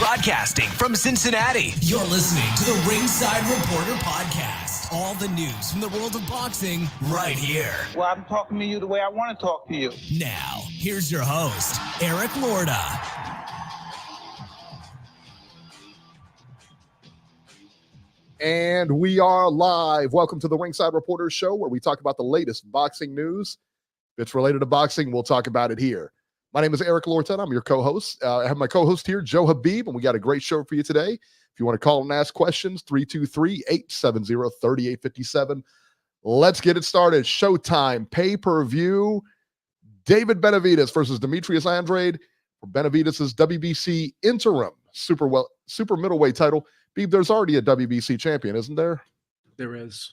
Broadcasting from Cincinnati, you're listening to the Ringside Reporter podcast. All the news from the world of boxing right here. Well, I'm talking to you the way I want to talk to you. Now, here's your host, Eric Lorda. And we are live. Welcome to the Ringside Reporter show, where we talk about the latest boxing news. If it's related to boxing, we'll talk about it here. My name is Eric Lorton. I'm your co-host. I have my co-host here, Joe Habib, and we got a great show for you today. If you want to call and ask questions, 323-870-3857. Let's get it started. Showtime pay-per-view. David Benavidez versus Demetrius Andrade for Benavidez's WBC interim super middleweight title. Beeb, there's already a WBC champion, isn't there? There is.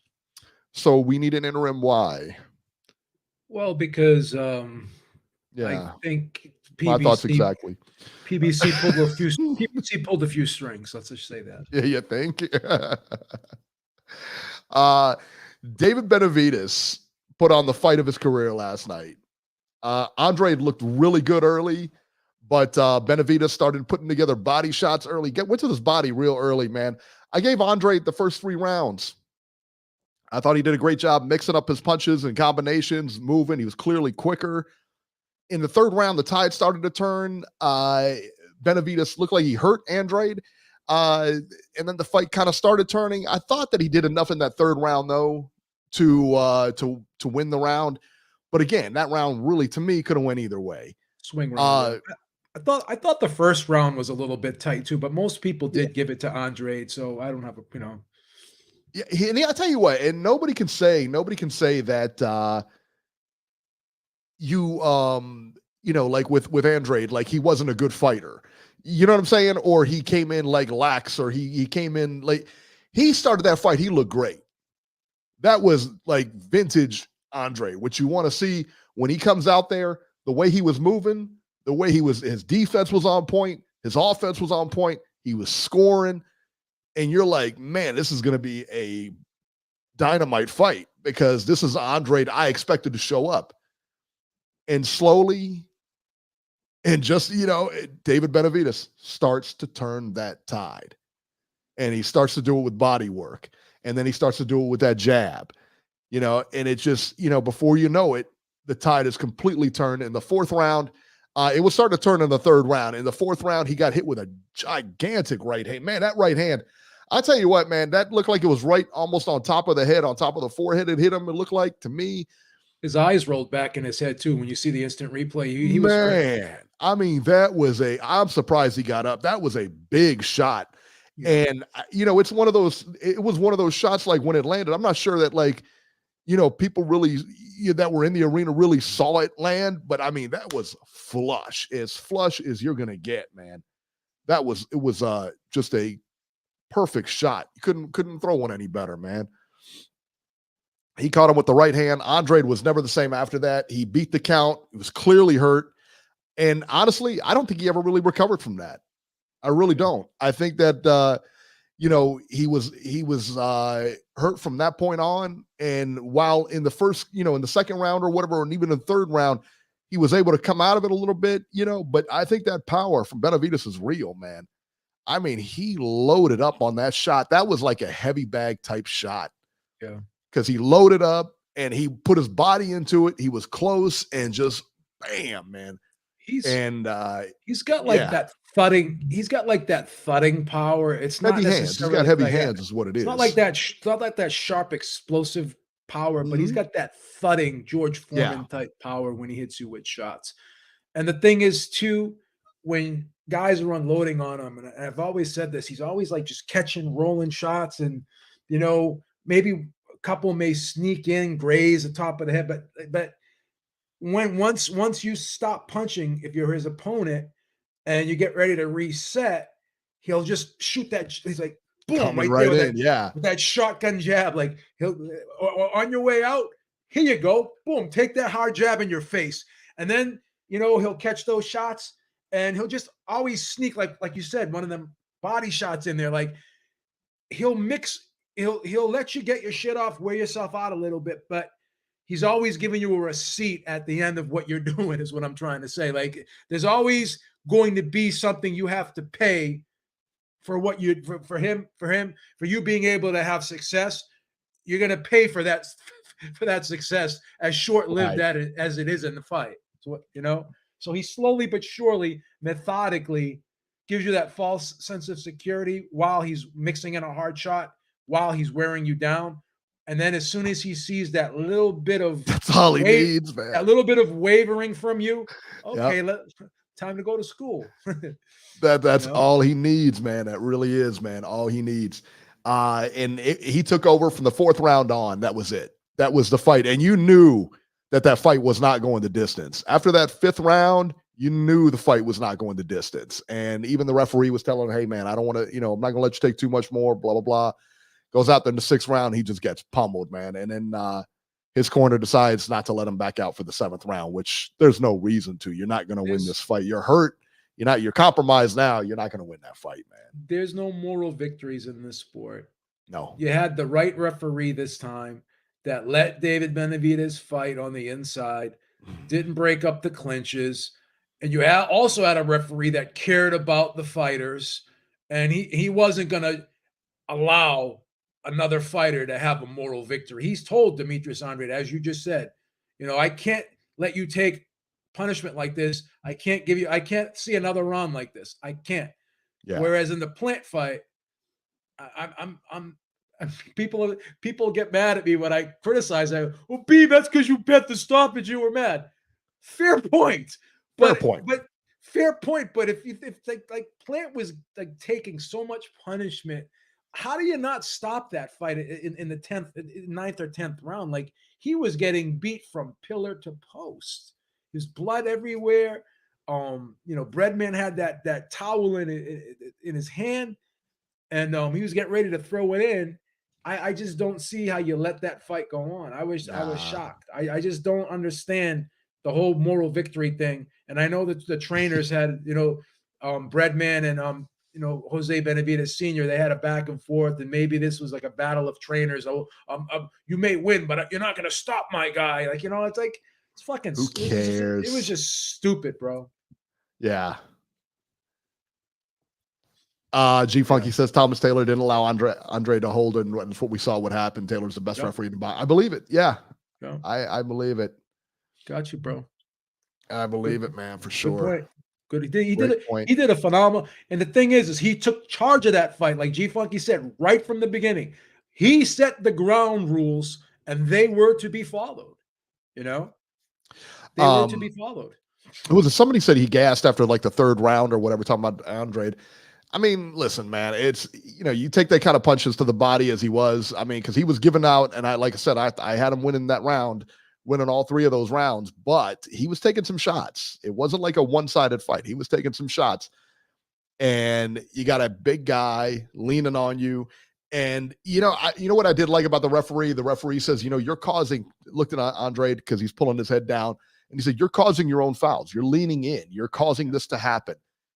So we need an interim. Why? Well, because yeah, I think my thoughts exactly. PBC pulled a few strings. Let's just say that. Yeah, you think? David Benavidez put on the fight of his career last night. Andrade looked really good early, but Benavidez started putting together body shots early. Went to this body real early, man. I gave Andrade the first 3 rounds. I thought he did a great job mixing up his punches and combinations, moving. He was clearly quicker. In the 3rd round, the tide started to turn. Benavidez looked like he hurt Andrade. And then the fight kind of started turning. I thought that he did enough in that 3rd round, though, to win the round. But again, that round really, to me, could have went either way. Swing round. I thought the first round was a little bit tight, too, but most people did give it to Andrade, so I don't have a, Yeah, and I'll tell you what, and nobody can say that like with Andrade, like he wasn't a good fighter. You know what I'm saying? Or he came in like lax, or he came in like he started that fight. He looked great. That was like vintage Andrade, which you want to see when he comes out there, the way he was moving, the way his defense was on point, his offense was on point, he was scoring. And you're like, man, this is going to be a dynamite fight, because this is Andrade I expected to show up. And slowly, and just, David Benavidez starts to turn that tide. And he starts to do it with body work. And then he starts to do it with that jab, and it just, before you know it, the tide is completely turned. In the 4th round, it was starting to turn in the 3rd round. In the 4th round, he got hit with a gigantic right hand. Man, that right hand, I'll tell you what, man, that looked like it was right almost on top of the head, on top of the forehead. It hit him, it looked like, to me. His eyes rolled back in his head, too, when you see the instant replay. He was hurt. I mean, I'm surprised he got up. That was a big shot. Yeah. And, it was one of those shots, like when it landed, I'm not sure that, like, people really that were in the arena really saw it land, but I mean, that was flush as you're going to get, man. It was just a perfect shot. You couldn't throw one any better, man. He caught him with the right hand. Andrade was never the same after that. He beat the count. He was clearly hurt. And honestly, I don't think he ever really recovered from that. I really don't. I think that, he was hurt from that point on. And while in the first, in the 2nd round or whatever, and even in the 3rd round, he was able to come out of it a little bit, but I think that power from Benavidez is real, man. I mean, he loaded up on that shot. That was like a heavy bag type shot. Yeah. Because he loaded up and he put his body into it. He was close and just bam, man. He's got like that thudding. He's got like that thudding power. It's heavy not hands. He's got heavy hands, is what it is. It's not like that. It's not like that sharp, explosive power, but he's got that thudding George Foreman type power when he hits you with shots. And the thing is, too, when guys are unloading on him, and I've always said this, he's always like just catching, rolling shots, and maybe a couple may sneak in, graze the top of the head, but once you stop punching, if you're his opponent and you get ready to reset, he'll just shoot that. He's like, boom, right there with that shotgun jab. Like he'll on your way out, here you go, boom, take that hard jab in your face, and then he'll catch those shots, and he'll just always sneak like you said, one of them body shots in there. Like he'll let you get your shit off, wear yourself out a little bit, but he's always giving you a receipt at the end of what you're doing, is what I'm trying to say. Like there's always going to be something you have to pay for what you for you being able to have success. You're gonna pay for that success, as short-lived as it is in the fight. So so he slowly but surely, methodically gives you that false sense of security while he's mixing in a hard shot, while he's wearing you down. And then as soon as he sees that little bit of that's all he needs, man. That little bit of wavering from you, okay, time to go to school. That's all he needs, man. That really is, man. All he needs. And he took over from the 4th round on. That was it. That was the fight. And you knew that fight was not going the distance. After that 5th round, you knew the fight was not going the distance. And even the referee was telling him, hey, man, I don't want to, I'm not going to let you take too much more, blah, blah, blah. Goes out there in the 6th round. He just gets pummeled, man. And then his corner decides not to let him back out for the 7th round, which there's no reason to. You're not going to win this fight. You're hurt. You're compromised now. You're not going to win that fight, man. There's no moral victories in this sport. No. You had the right referee this time that let David Benavidez fight on the inside, didn't break up the clinches. And you also had a referee that cared about the fighters, and he wasn't going to allow another fighter to have a moral victory. He's told Demetrius Andrade, as you just said, I can't let you take punishment like this. I can't see another round like this. I can't. Yeah. Whereas in the Plant fight, I'm people get mad at me when I criticize. Well, B, that's because you bet the stoppage. You were mad. Fair point. Fair point. But if Plant was like taking so much punishment, how do you not stop that fight in the 9th or 10th round? Like, he was getting beat from pillar to post. His blood everywhere. Breadman had that towel in his hand, and he was getting ready to throw it in. I just don't see how you let that fight go on. I was shocked. I just don't understand the whole moral victory thing. And I know that the trainers had, Breadman and Jose Benavidez Sr., they had a back and forth, and maybe this was like a battle of trainers. You may win, but you're not going to stop my guy. Like, it's like, it's fucking. Who cares? It was just stupid, bro. Yeah. G Funky says Thomas Taylor didn't allow Andre to hold, and that's what we saw. What happened? Taylor's the best referee in the box. I believe it. Yeah, I believe it. Got you, bro. I believe it, man, for sure. Good. He did a phenomenal. And the thing is he took charge of that fight, like G Funky said, right from the beginning. He set the ground rules, and they were to be followed. They were to be followed. Somebody said he gassed after like the 3rd round or whatever, talking about Andrade. I mean, listen, man, it's, you take that kind of punches to the body as he was. I mean, because he was giving out, and I had him winning that round, winning all 3 of those rounds, but he was taking some shots. It wasn't like a one-sided fight. He was taking some shots, and you got a big guy leaning on you. And, what I did like about the referee? The referee says, you're causing, looked at Andrade because he's pulling his head down, and he said, you're causing your own fouls. You're leaning in. You're causing this to happen.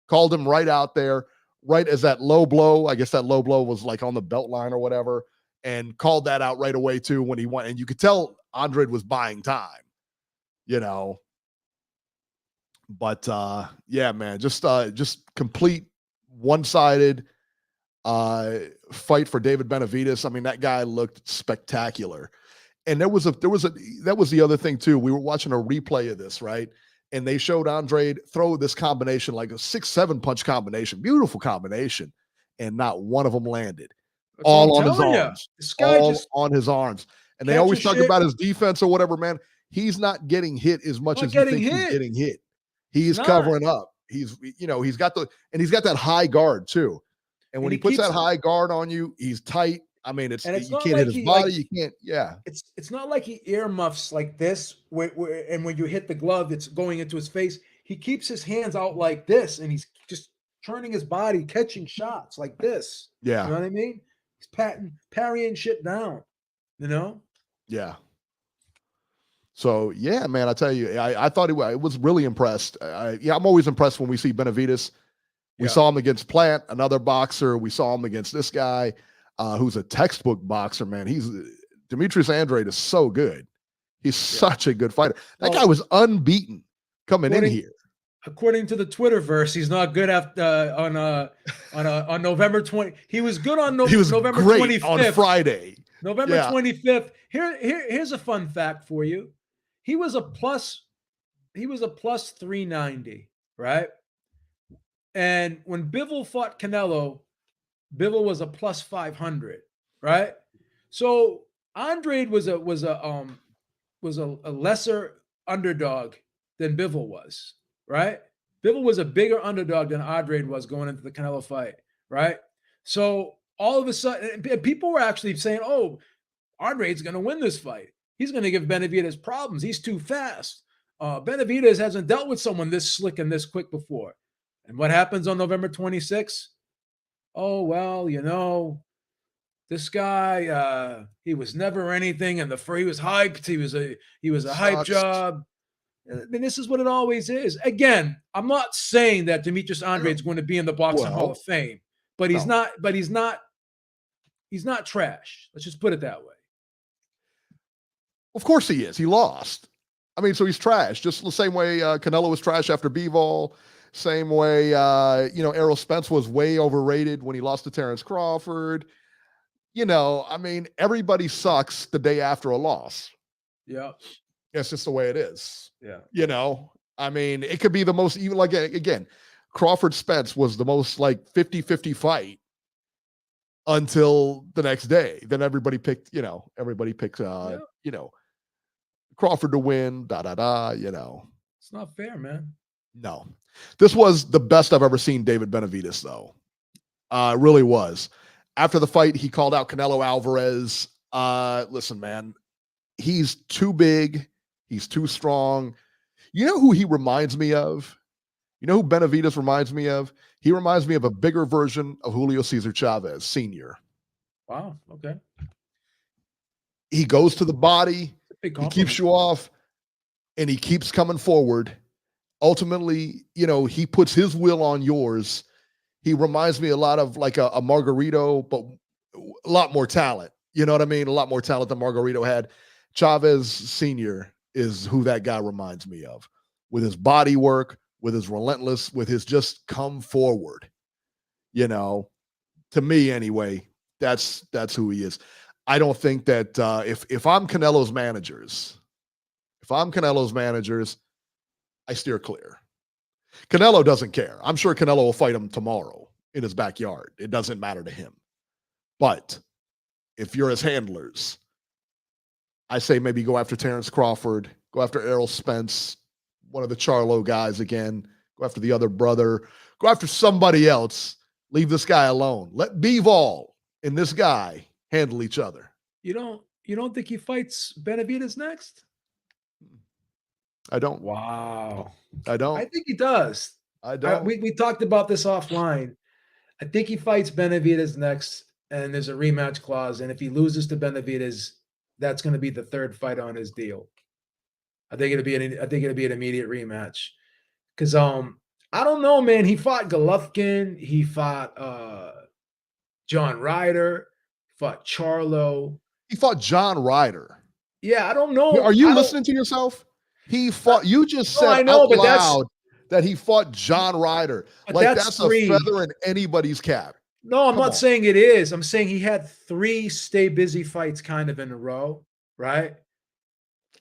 Called him right out there, right as that low blow. I guess that low blow was like on the belt line or whatever, and called that out right away too when he went. And you could tell Andrade was buying time, But yeah, man, just complete one-sided fight for David Benavidez. I mean, that guy looked spectacular. And that was the other thing too. We were watching a replay of this, right? And they showed Andrade throw this combination, like a 6-7 punch combination, beautiful combination, and not one of them landed. All on his arms. This guy just on his arms. And they always talk about his defense or whatever, man. He's not getting hit as much as you think he's getting hit. He's covering up. He's got that high guard too. And when he puts that high guard on you, he's tight. I mean, you can't hit his body. You can't. Yeah. It's not like he earmuffs like this, and when you hit the glove, it's going into his face. He keeps his hands out like this, and he's just turning his body, catching shots like this. Yeah. You know what I mean? He's parrying shit down. Yeah. So yeah, man, I tell you, I thought I was really impressed. I'm always impressed when we see Benavidez. We saw him against Plant, another boxer. We saw him against this guy. Who's a textbook boxer, man. Demetrius Andrade is so good. He's such a good fighter. That guy was unbeaten coming in here. according to the Twitterverse, he's not good after on November 20. He was good on He was November great 25th. on Friday. November 25th. Here's a fun fact for you. He was a plus 390, right? And when Bivol fought Canelo, Bivol was a plus 500, right? So Andrade was a lesser underdog than Bivol was, right? Bivol was a bigger underdog than Andrade was going into the Canelo fight, right? So all of a sudden, people were actually saying, "Oh, Andrade's going to win this fight. He's going to give Benavidez problems. He's too fast. Benavidez hasn't dealt with someone this slick and this quick before." And what happens on November 26th? Oh, well, this guy, he was never anything. And he was hyped. He was a hype job. I mean, this is what it always is. Again, I'm not saying that Demetrius Andrade is going to be in the Boxing Hall of Fame, but he's not. But he's not trash. Let's just put it that way. Of course he is. He lost. I mean, so he's trash. Just the same way Canelo was trash after Bivol. Same way, Errol Spence was way overrated when he lost to Terrence Crawford. I mean, everybody sucks the day after a loss. Yeah. It's just the way it is. Yeah. I mean, it could be the most, even like, again, Crawford Spence was the most like 50-50 fight until the next day. Then everybody picked, Crawford to win, It's not fair, man. No. This was the best I've ever seen David Benavidez, though. It really was. After the fight, he called out Canelo Alvarez. Listen, man, he's too big. He's too strong. You know who he reminds me of? You know who Benavidez reminds me of? He reminds me of a bigger version of Julio Cesar Chavez Sr. Wow. Okay. He goes to the body. He keeps you off, and he keeps coming forward. Ultimately, he puts his will on yours. He reminds me a lot of like a Margarito, but a lot more talent. You know what I mean? A lot more talent than Margarito had. Chavez Sr. is who that guy reminds me of, with his body work, with his relentless, with his just come forward. To me anyway, that's who he is. I don't think that if I'm Canelo's managers, I steer clear. Canelo doesn't care. I'm sure Canelo will fight him tomorrow in his backyard. It doesn't matter to him. But if you're his handlers, I say maybe go after Terrence Crawford, go after Errol Spence, one of the Charlo guys again, go after the other brother, go after somebody else. Leave this guy alone. Let Bivol and this guy handle each other. You don't think he fights Benavidez next? I don't. Wow. I don't. I think he does. I don't. We talked about this offline. I think he fights Benavidez next, and there's a rematch clause. And if he loses to Benavidez, that's going to be the third fight on his deal. I think it'll be an immediate rematch. Because I don't know, man. He fought Golovkin. He fought John Ryder. Fought Charlo. He fought John Ryder. Yeah, I don't know. Are you listening to yourself? He fought. You just said out loud that he fought John Ryder. Like that's a feather in anybody's cap. No, I'm not saying it is. I'm saying he had 3 stay busy fights kind of in a row, right?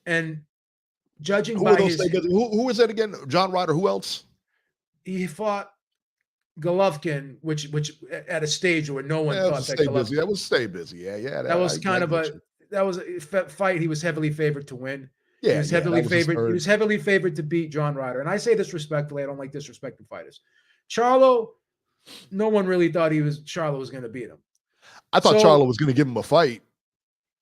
And judging by his, who was that again? John Ryder. Who else? He fought Golovkin, which at a stage where no one thought that Golovkin. That was stay busy. Yeah. That was a fight he was heavily favored to win. Yeah, he was heavily favored. He was heavily favored to beat John Ryder. And I say this respectfully. I don't like disrespecting fighters. Charlo, no one really thought Charlo was going to beat him. I thought Charlo was going to give him a fight.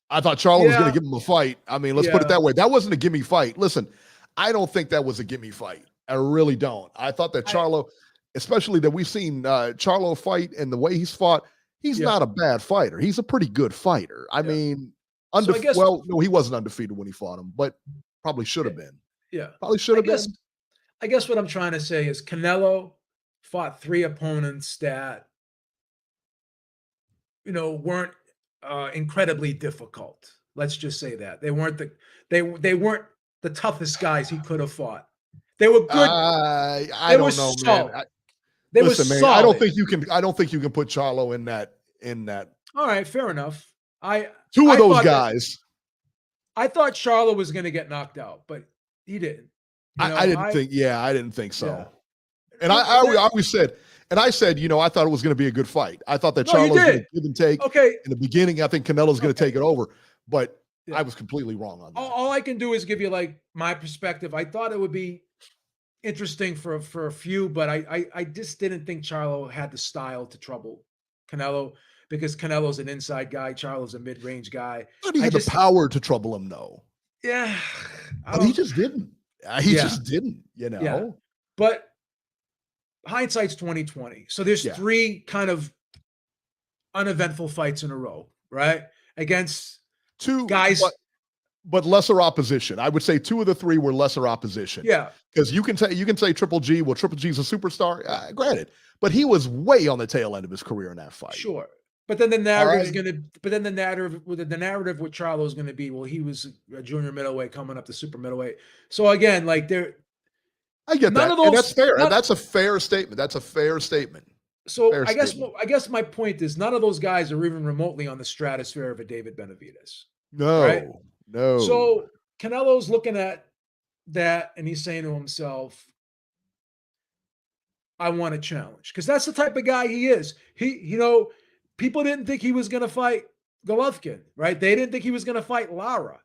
I thought Charlo was going to give him a fight. I mean, let's put it that way. That wasn't a gimme fight. Listen, I don't think that was a gimme fight. I really don't. I thought that Charlo, especially that we've seen Charlo fight and the way he's fought, he's not a bad fighter. He's a pretty good fighter. I mean, no, he wasn't undefeated when he fought him, but probably should have been. Yeah. Probably should have been. I guess what I'm trying to say is Canelo fought 3 opponents that, weren't incredibly difficult. Let's just say that. They weren't the toughest guys he could have fought. They were good. I don't know, solid. man. Listen, man, solid. I don't think you can put Charlo in that. All right, fair enough. Two of those guys. I thought Charlo was going to get knocked out, but he didn't. I didn't think so. Yeah. And I always said, I said, I thought it was going to be a good fight. I thought that Charlo was going to give and take. Okay. In the beginning, I think Canelo's going to take it over, but I was completely wrong on that. All I can do is give you like my perspective. I thought it would be interesting for a few, but I just didn't think Charlo had the style to trouble Canelo, because Canelo's an inside guy, Charlo's a mid-range guy. But he had the power to trouble him, though. Yeah. But he just didn't. He just didn't, Yeah. But hindsight's 2020. So there's 3 kind of uneventful fights in a row, right? Against 2 guys, but lesser opposition. I would say 2 of the 3 were lesser opposition. Yeah. Because you can say Triple G. Well, Triple G's a superstar, granted, but he was way on the tail end of his career in that fight. Sure. But then the narrative is going to. But then the narrative with Charlo is going to be, well, he was a junior middleweight coming up to super middleweight. So again, like there, I get that, and that's fair. That's a fair statement. That's a fair statement. So I guess my point is, none of those guys are even remotely on the stratosphere of a David Benavidez. No, right? No. So Canelo's looking at that, and he's saying to himself, "I want a challenge," because that's the type of guy he is. People didn't think he was going to fight Golovkin, right? They didn't think he was going to fight Lara.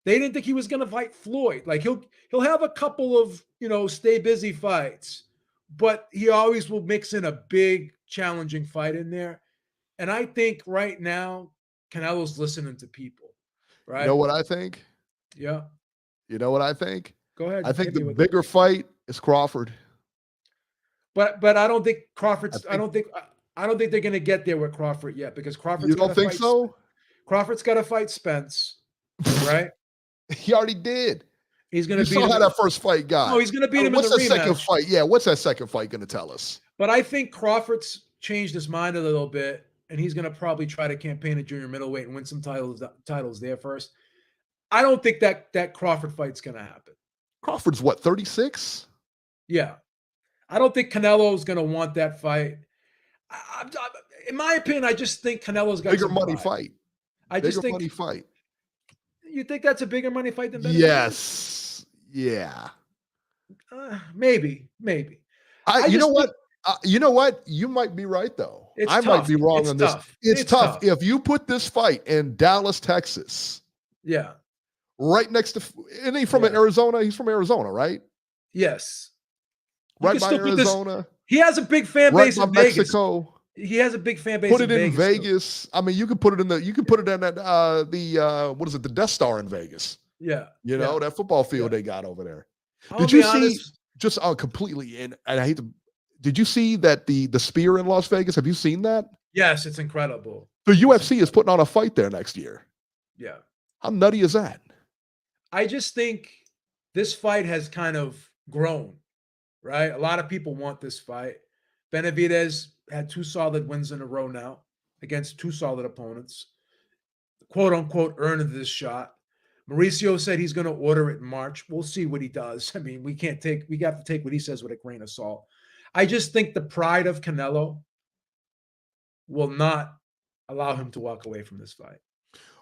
They didn't think he was going to fight Floyd. Like he'll have a couple of, stay busy fights, but he always will mix in a big challenging fight in there. And I think right now Canelo's listening to people, right? You know what I think? Yeah. You know what I think? Go ahead. I think the bigger fight is Crawford. But I don't think Crawford's. I don't think they're going to get there with Crawford yet, because Crawford's. You don't think so? Crawford's got to fight Spence, right? He already did. He's going to beat him. You saw how that first fight got. No, he's going to beat him in the rematch. What's that second fight? Yeah, what's that second fight going to tell us? But I think Crawford's changed his mind a little bit, and he's going to probably try to campaign at junior middleweight and win some titles there first. I don't think that Crawford fight's going to happen. Crawford's what, 36? Yeah. I don't think Canelo's going to want that fight. In my opinion, I just think Canelo's got bigger money fight. Bigger money fight. You think that's a bigger money fight than Benavidez? Yes. Yeah. Maybe. You know what? You might be right, though. I might be wrong on this. It's tough. If you put this fight in Dallas, Texas. Yeah. Right next to, isn't he from Arizona? He's from Arizona, right? Yes. Right by Arizona. He has a big fan base in Vegas. Mexico. He has a big fan base. Put it in Vegas. I mean, you could put it in that. What is it? The Death Star in Vegas. Yeah. That football field they got over there. Did you see? Just completely. And I hate to. Did you see that the Spear in Las Vegas? Have you seen that? Yes, it's incredible. The UFC is putting on a fight there next year. Yeah. How nutty is that? I just think this fight has kind of grown, right? A lot of people want this fight. Benavidez had 2 solid wins in a row now against 2 solid opponents. Quote unquote, earned this shot. Mauricio said he's going to order it in March. We'll see what he does. I mean, we have to take what he says with a grain of salt. I just think the pride of Canelo will not allow him to walk away from this fight.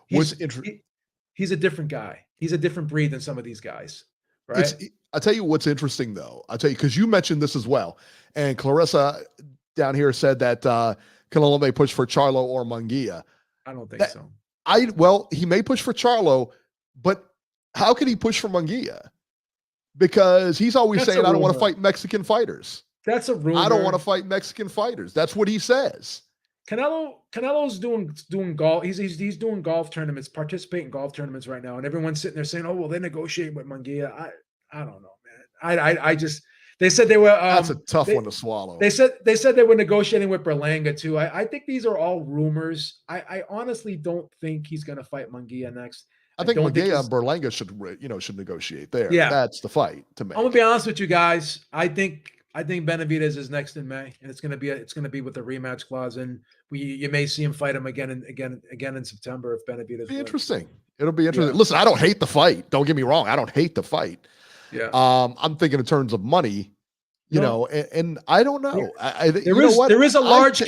He's a different guy. He's a different breed than some of these guys, right? I'll tell you what's interesting, though. Because you mentioned this as well. And Clarissa down here said that Canelo may push for Charlo or Munguia. I don't think so. He may push for Charlo, but how could he push for Munguia? Because he's always saying, I don't want to fight Mexican fighters. That's a rumor. I don't want to fight Mexican fighters. That's what he says. Canelo's doing golf. He's doing golf tournaments, participating in golf tournaments right now, and everyone's sitting there saying, "Oh, well, they're negotiating with Munguia." I don't know, man. I just they said they were. That's a tough one to swallow. They said they were negotiating with Berlanga too. I think these are all rumors. I honestly don't think he's going to fight Munguia next. I think Munguia and Berlanga should negotiate there. Yeah, that's the fight to make. I'm gonna be honest with you guys. I think Benavidez is next in May, and it's gonna be with the rematch clause, and you may see him fight him again in September if Benavidez. It'll be interesting. It'll be interesting. Yeah. Listen, I don't hate the fight. Don't get me wrong. I don't hate the fight. Yeah. I'm thinking in terms of money, you know, and I don't know. There is a large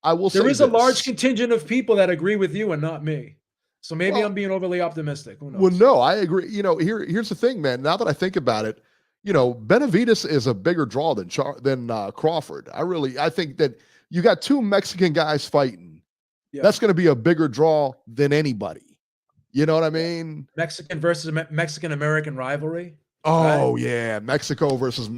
I will say there is a this. large contingent of people that agree with you and not me. So maybe Well, I'm being overly optimistic. Who knows? Well, no, I agree. You know, here's the thing, man. Now that I think about it, you know, Benavidez is a bigger draw than Crawford. I think that you got two Mexican guys fighting. Yeah. That's going to be a bigger draw than anybody. You know what I mean? Mexican versus Mexican American rivalry. Oh right? yeah, Mexico versus.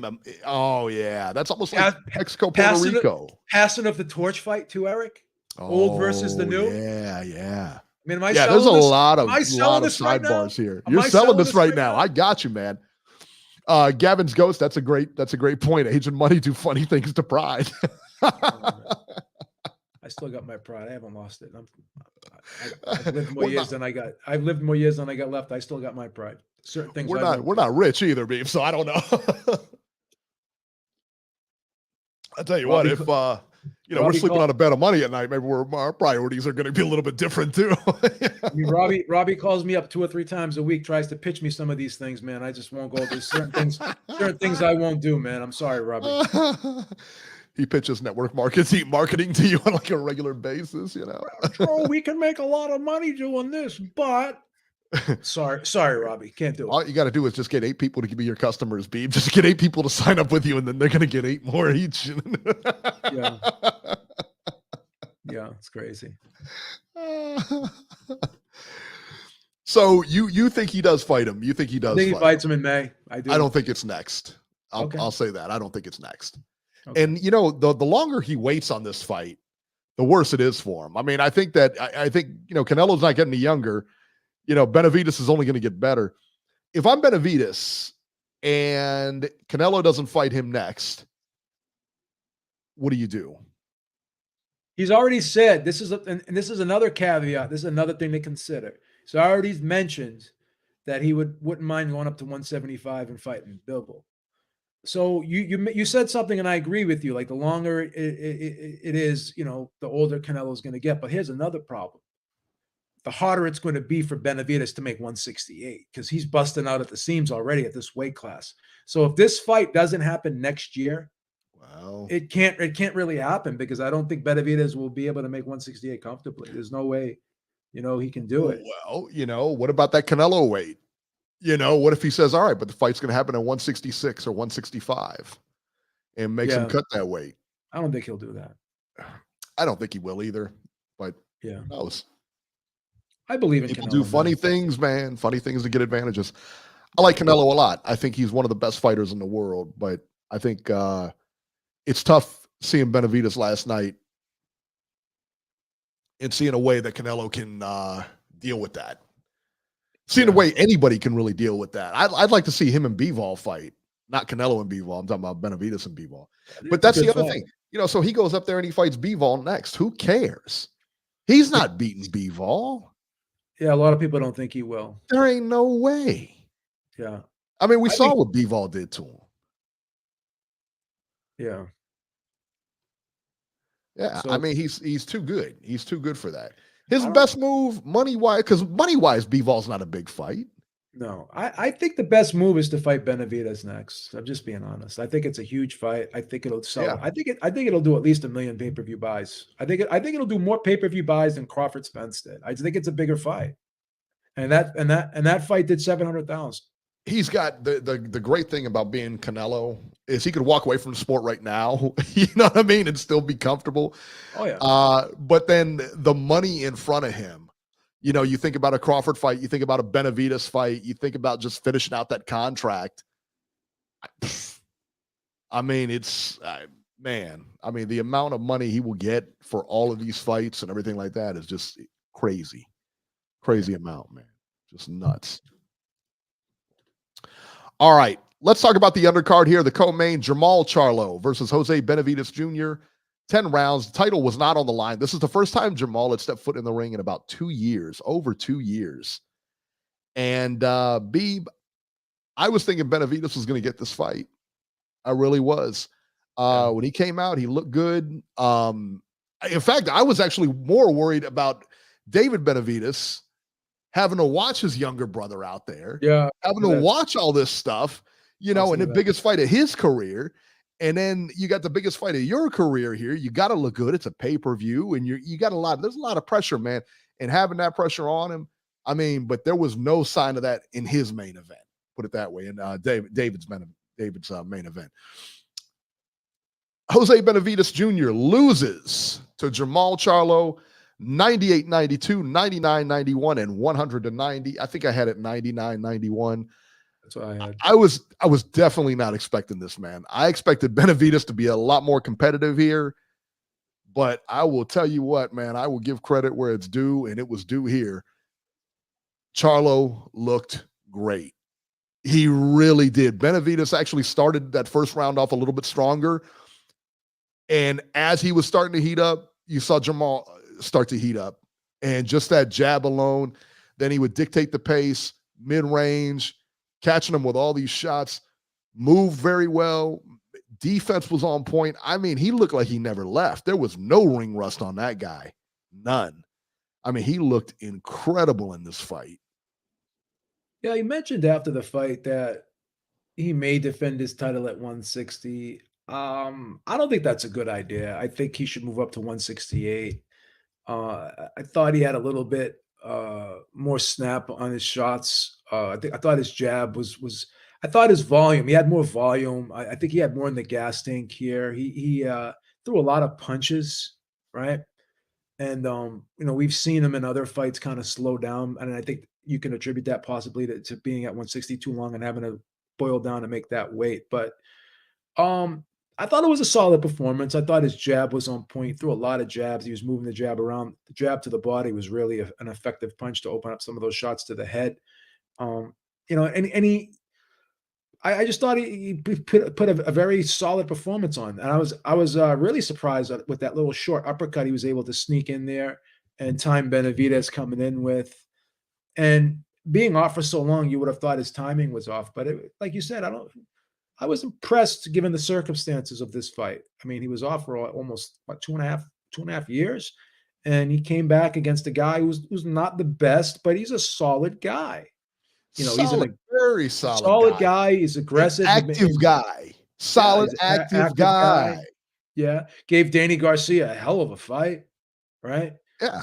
Oh yeah, that's almost like Mexico Puerto Rico. Passing of the torch fight too, Eric. Old versus the new. Yeah. I mean, there's a lot of sidebars right here. You're selling this right now. I got you, man. Gavin's Ghost. That's a great point. Age and money do funny things to pride. I still got my pride. I haven't lost it. I've lived more years than I got. I've lived more years than I got left. I still got my pride. Certain things. We're not rich either, Beef. So I don't know. I'll tell you Robbie, what. If we're sleeping on a bed of money at night, maybe our priorities are going to be a little bit different too. I mean, Robbie calls me up 2 or 3 times a week, tries to pitch me some of these things, man. I just won't go. There's certain things I won't do, man. I'm sorry, Robbie. He pitches network marketing to you on like a regular basis, you know. Oh, we can make a lot of money doing this, but sorry, Robbie, can't do it. All you got to do is just get 8 people to be your customers, Beeb. Just get 8 people to sign up with you, and then they're going to get 8 more each. Yeah, it's crazy. So you think he does fight him? You think he does? I think he fights him in May. I do. I don't think it's next. I'll say that. I don't think it's next. Okay. And the longer he waits on this fight, the worse it is for him. I mean, I think Canelo's not getting any younger. Benavidez is only going to get better. If I'm Benavidez and Canelo doesn't fight him next, what do you do? He's already said this is another caveat. This is another thing to consider. So I already mentioned that he wouldn't mind going up to 175 and fighting Bilbo. So you said something, and I agree with you. Like the longer it is, the older Canelo is going to get. But here's another problem: the harder it's going to be for Benavidez to make 168 because he's busting out at the seams already at this weight class. So if this fight doesn't happen next year, well, it can't really happen because I don't think Benavidez will be able to make 168 comfortably. There's no way, he can do it. Well, what about that Canelo weight? What if he says, all right, but the fight's going to happen at 166 or 165 and makes him cut that weight? I don't think he'll do that. I don't think he will either, but who knows? I believe in people Canelo. Do funny things, man. Funny things to get advantages. I like Canelo a lot. I think he's one of the best fighters in the world, but I think it's tough seeing Benavidez last night and seeing a way that Canelo can deal with that. Seeing a way anybody can really deal with that. I'd like to see him and Bivol fight, not Canelo and Bivol. I'm talking about Benavidez and Bivol. But that's the other thing. So he goes up there and he fights Bivol next. Who cares? He's not beating Bivol. Yeah, a lot of people don't think he will. There ain't no way. Yeah. I mean, we saw what Bivol did to him. Yeah. Yeah, so, I mean, he's too good. He's too good for that. His best move, money-wise, because money-wise, Bivol's not a big fight. No, I think the best move is to fight Benavidez next. I'm just being honest. I think it's a huge fight. I think it'll sell. Yeah. I think it'll do at least 1 million pay-per-view buys. I think it'll do more pay-per-view buys than Crawford Spence did. I just think it's a bigger fight. And that fight did 700,000. He's got the great thing about being Canelo is he could walk away from the sport right now, you know what I mean, and still be comfortable. Oh yeah. But then the money in front of him, you think about a Crawford fight, you think about a Benavidez fight, you think about just finishing out that contract. I mean, the amount of money he will get for all of these fights and everything like that is just crazy amount, man. Just nuts. All right, let's talk about the undercard here. The co-main, Jermall Charlo versus Jose Benavidez Jr. 10 rounds. The title was not on the line. This is the first time Jermall had stepped foot in the ring in about 2 years, over 2 years. And Beeb, I was thinking Benavidez was going to get this fight. I really was. When he came out, he looked good. In fact, I was actually more worried about David Benavidez having to watch his younger brother out there, having to watch all this stuff, you know, and the biggest fight of his career. And then you got the biggest fight of your career here. You got to look good. It's a pay-per-view, and you got there's a lot of pressure, man. And having that pressure on him, I mean, but there was no sign of that in his main event. Put it that way. And David's main event. Jose Benavidez Jr. loses to Jermall Charlo 98-92, 99-91, and 100-90. I think I had it 99-91. That's what I had. I was definitely not expecting this, man. I expected Benavidez to be a lot more competitive here, but I will tell you what, man, I will give credit where it's due, and it was due here. Charlo looked great. He really did. Benavidez actually started that first round off a little bit stronger, and as he was starting to heat up, you saw Jermall start to heat up, and just that jab alone, then he would dictate the pace, mid-range, catching him with all these shots, moved very well. Defense was on point. I mean, he looked like he never left. There was no ring rust on that guy. None. I mean, he looked incredible in this fight. Yeah, he mentioned after the fight that he may defend his title at 160. I don't think that's a good idea. I think he should move up to 168. I thought he had a little bit more snap on his shots. I thought his jab was I thought his volume, he had more volume. I think he had more in the gas tank here. He threw a lot of punches, right? And we've seen him in other fights kind of slow down. And I think you can attribute that possibly to being at 160 too long and having to boil down to make that weight. But I thought it was a solid performance. I thought his jab was on point. He threw a lot of jabs. He was moving the jab around. The jab to the body was really an effective punch to open up some of those shots to the head. I just thought he put a very solid performance on. And I was really surprised with that little short uppercut he was able to sneak in there and time Benavidez coming in with. And being off for so long, you would have thought his timing was off. But like you said, I was impressed given the circumstances of this fight. I mean, he was off for almost two and a half years, and he came back against a guy who's not the best, but he's a solid guy. He's a very solid guy. He's aggressive, active guy, solid, active guy. Yeah, gave Danny Garcia a hell of a fight, right? Yeah.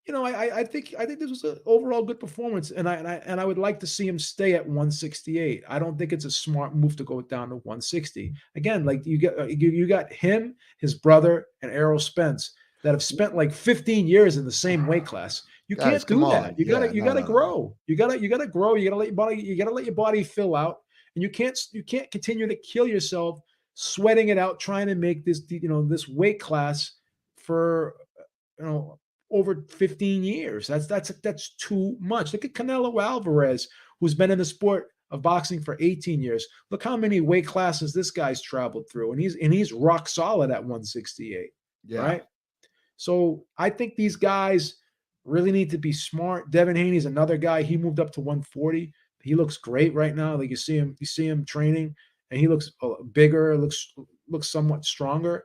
I think this was an overall good performance, and I would like to see him stay at 168. I don't think it's a smart move to go down to 160. Again, like you got him, his brother, and Errol Spence that have spent like 15 years in the same weight class. You can't do that. You gotta grow. You gotta grow. You gotta let your body fill out, and you can't continue to kill yourself sweating it out trying to make this this weight class for over 15 years. That's too much. Look at Canelo Alvarez, who's been in the sport of boxing for 18 years. Look how many weight classes this guy's traveled through, and he's rock solid at 168. Yeah. Right. So I think these guys really need to be smart. Devin Haney's another guy. He moved up to 140. He looks great right now. Like you see him training, and he looks bigger, looks somewhat stronger.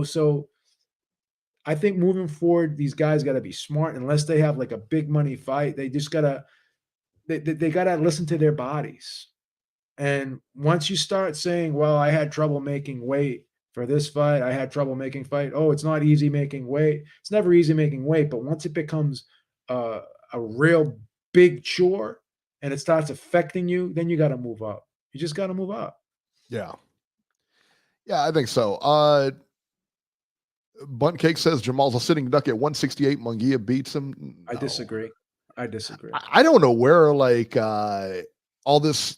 So I think moving forward, these guys got to be smart. Unless they have like a big money fight, they just gotta they gotta listen to their bodies. And once you start saying, "Well, I had trouble making weight for this fight. I had trouble making fight. Oh, it's not easy making weight." It's never easy making weight, but once it becomes a real big chore and it starts affecting you, then you got to move up. You just got to move up. Yeah, I think so. Bunt Cake says Jermall's a sitting duck at 168. Munguia beats him. No. I disagree. I don't know where all this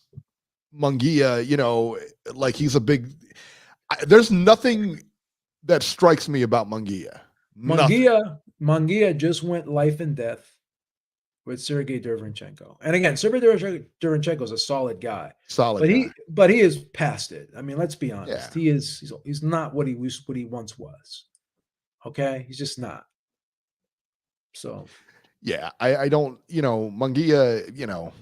Munguia, like he's a big. There's nothing that strikes me about Munguia. Munguia just went life and death with Sergey Derevyanchenko. And again, Sergey Derevyanchenko is a solid guy. But he is past it. I mean, let's be honest. Yeah. He's not what he once was. Okay? He's just not. So yeah, I don't, Munguia,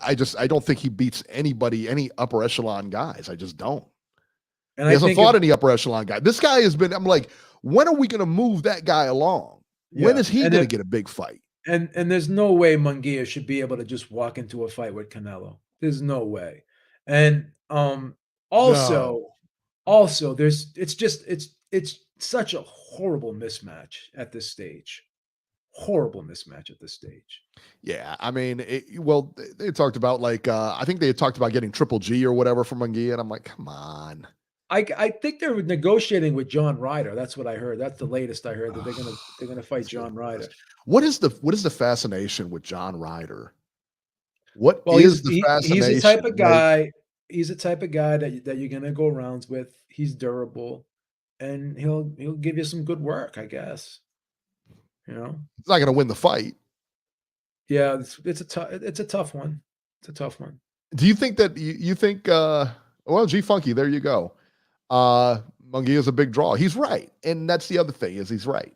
I don't think he beats anybody, any upper echelon guys. I just don't. And he hasn't fought any upper echelon guy. This guy has been, I'm like, when are we going to move that guy along? Yeah. When is he going to get a big fight? And there's no way Munguia should be able to just walk into a fight with Canelo. There's no way. And No. also it's such a horrible mismatch at this stage. Horrible mismatch at this stage. Yeah, I mean, they talked about like I think they had talked about getting Triple G or whatever from Munguia, and I'm like, come on. I think they're negotiating with John Ryder. That's what I heard. That's the latest I heard, that they're gonna fight John Ryder. What is the fascination with John Ryder? What Well, is the he's the fascination? type of Like, guy. He's the type of guy that you're gonna go rounds with. He's durable, and he'll give you some good work, I guess. You know. he's not going to win the fight. Yeah, it's a tough one. It's a tough one. Do you think that you think? Well, G Funky, there you go. Munguia is a big draw. He's right, and that's the other thing is he's right.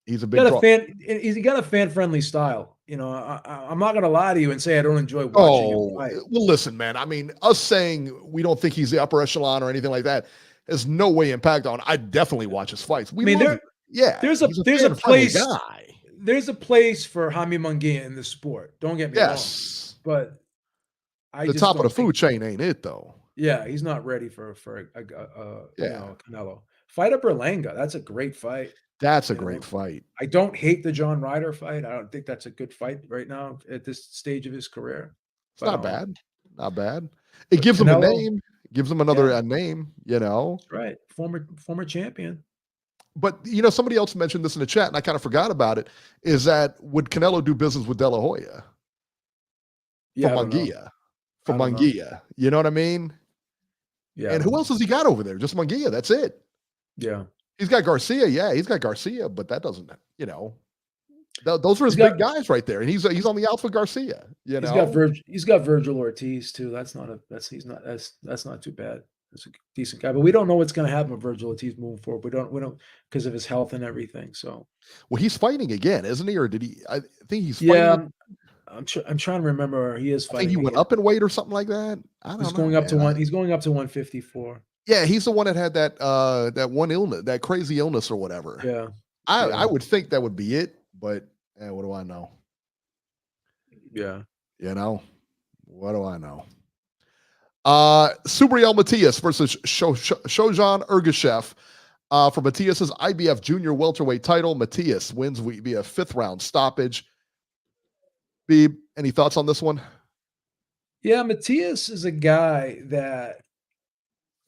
He's a big draw. He's got a fan friendly style. You know, I'm not gonna lie to you and say I don't enjoy watching him fight. Well, listen, man. I mean, us saying we don't think he's the upper echelon or anything like that has no way impact on. I definitely watch his fights. There's a place. Guy. There's a place for Jaime Munguia in the sport. Don't get me wrong. But the top of the food chain ain't it though. Yeah, he's not ready for Canelo. Fight up Berlanga. That's a great fight. That's a great fight. I don't hate the John Ryder fight. I don't think that's a good fight right now at this stage of his career. It's not bad. Not bad. It gives him a name. Gives him another name, you know. Right. Former champion. But, you know, somebody else mentioned this in the chat, and I kind of forgot about it, is that would Canelo do business with De La Hoya? Yeah, for Munguia. For Munguia. You know what I mean? Yeah. And who else has he got over there? Just Munguia. That's it. Yeah. He's got Garcia. Yeah, he's got Garcia, but that doesn't, you know. Those are his big guys right there. And he's on the outs with Garcia. You know? He's got Virgil Ortiz too. That's not too bad. That's a decent guy, but we don't know what's going to happen with Virgil Ortiz moving forward. We don't because of his health and everything. So, well, he's fighting again, isn't he? Or did he? I think he's fighting. Yeah, I'm trying to remember. He is fighting. I think he went up in weight or something like that. He's going up to 154. Yeah, he's the one that had that one illness, that crazy illness or whatever. Yeah, I would think that would be it, but what do I know? Yeah, you know, what do I know? Subriel Matias versus Shojan Ergashev for Matias's IBF Junior welterweight title. Matias wins via 5th round stoppage. Beeb, any thoughts on this one? Yeah, Matias is a guy that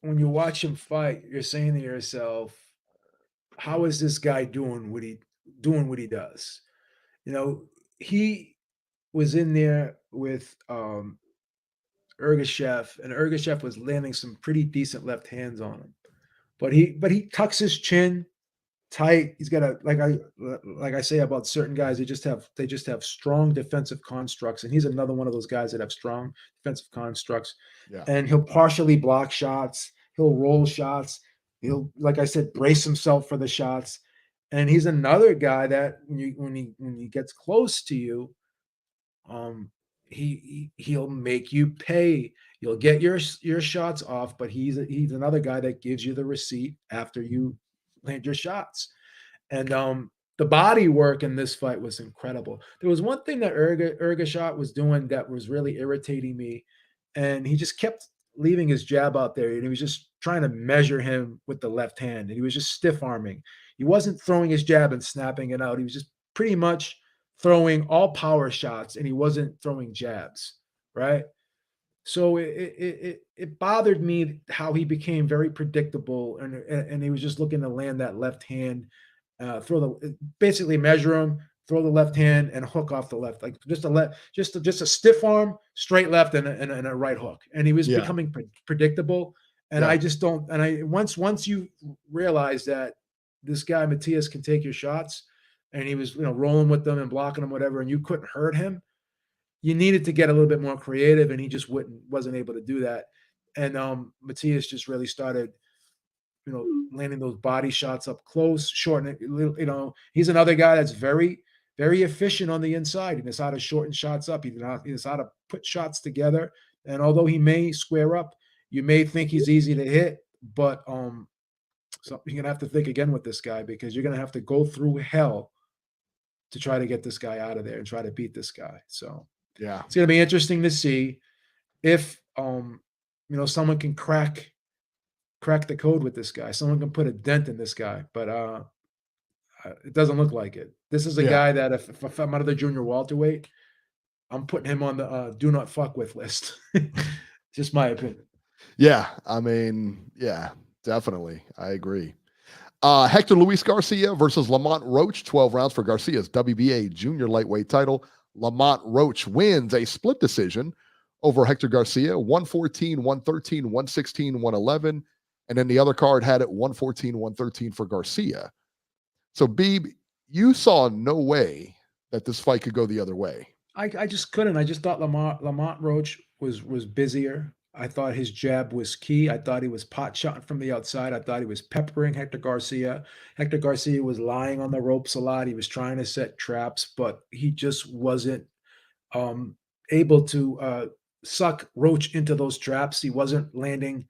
when you watch him fight, you're saying to yourself, how is this guy doing what he does? You know, he was in there with Ergashev, and Ergashev was landing some pretty decent left hands on him. But he tucks his chin tight. He's got like I say about certain guys, they just have strong defensive constructs, and he's another one of those guys that have strong defensive constructs. Yeah. And he'll partially block shots, he'll roll shots, he'll, like I said, brace himself for the shots. And he's another guy that when he gets close to you, he'll make you pay. You'll get your shots off, but he's another guy that gives you the receipt after you land your shots. And the body work in this fight was incredible. There was one thing that Ergashev was doing that was really irritating me, and he just kept leaving his jab out there, and he was just trying to measure him with the left hand, and he was just stiff arming. He wasn't throwing his jab and snapping it out. He was just pretty much throwing all power shots, and he wasn't throwing jabs, right? So it bothered me how he became very predictable, and he was just looking to land that left hand, basically measure him, throw the left hand, and hook off the left, like just a stiff arm, straight left, and a right hook, and he was becoming predictable. And I just don't. And once you realize that this guy Matias can take your shots, and he was rolling with them and blocking them, whatever, and you couldn't hurt him, you needed to get a little bit more creative, and he just wasn't able to do that. And Matias just really started, landing those body shots up close, shorten it. He's another guy that's very, very efficient on the inside. He knows how to shorten shots up. He knows how to put shots together. And although he may square up, you may think he's easy to hit, but so you're gonna have to think again with this guy, because you're gonna have to go through hell to try to get this guy out of there and try to beat this guy. So Yeah. it's going to be interesting to see if someone can crack the code with this guy. Someone can put a dent in this guy, but it doesn't look like it. This is a guy that if I'm out of the junior welterweight, I'm putting him on the do not fuck with list. Just my opinion. Yeah. I mean, yeah, definitely. I agree. Hector Luis Garcia versus Lamont Roach, 12 rounds for Garcia's WBA junior lightweight title. Lamont Roach wins a split decision over Hector Garcia, 114, 113, 116, 111. And then the other card had it 114, 113 for Garcia. So, Beeb, you saw no way that this fight could go the other way. I just couldn't. I just thought Lamont Roach was busier. I thought his jab was key. I thought he was pot shotting from the outside. I thought he was peppering Hector Garcia. Hector Garcia was lying on the ropes a lot. He was trying to set traps, but he just wasn't able to suck Roach into those traps. He wasn't landing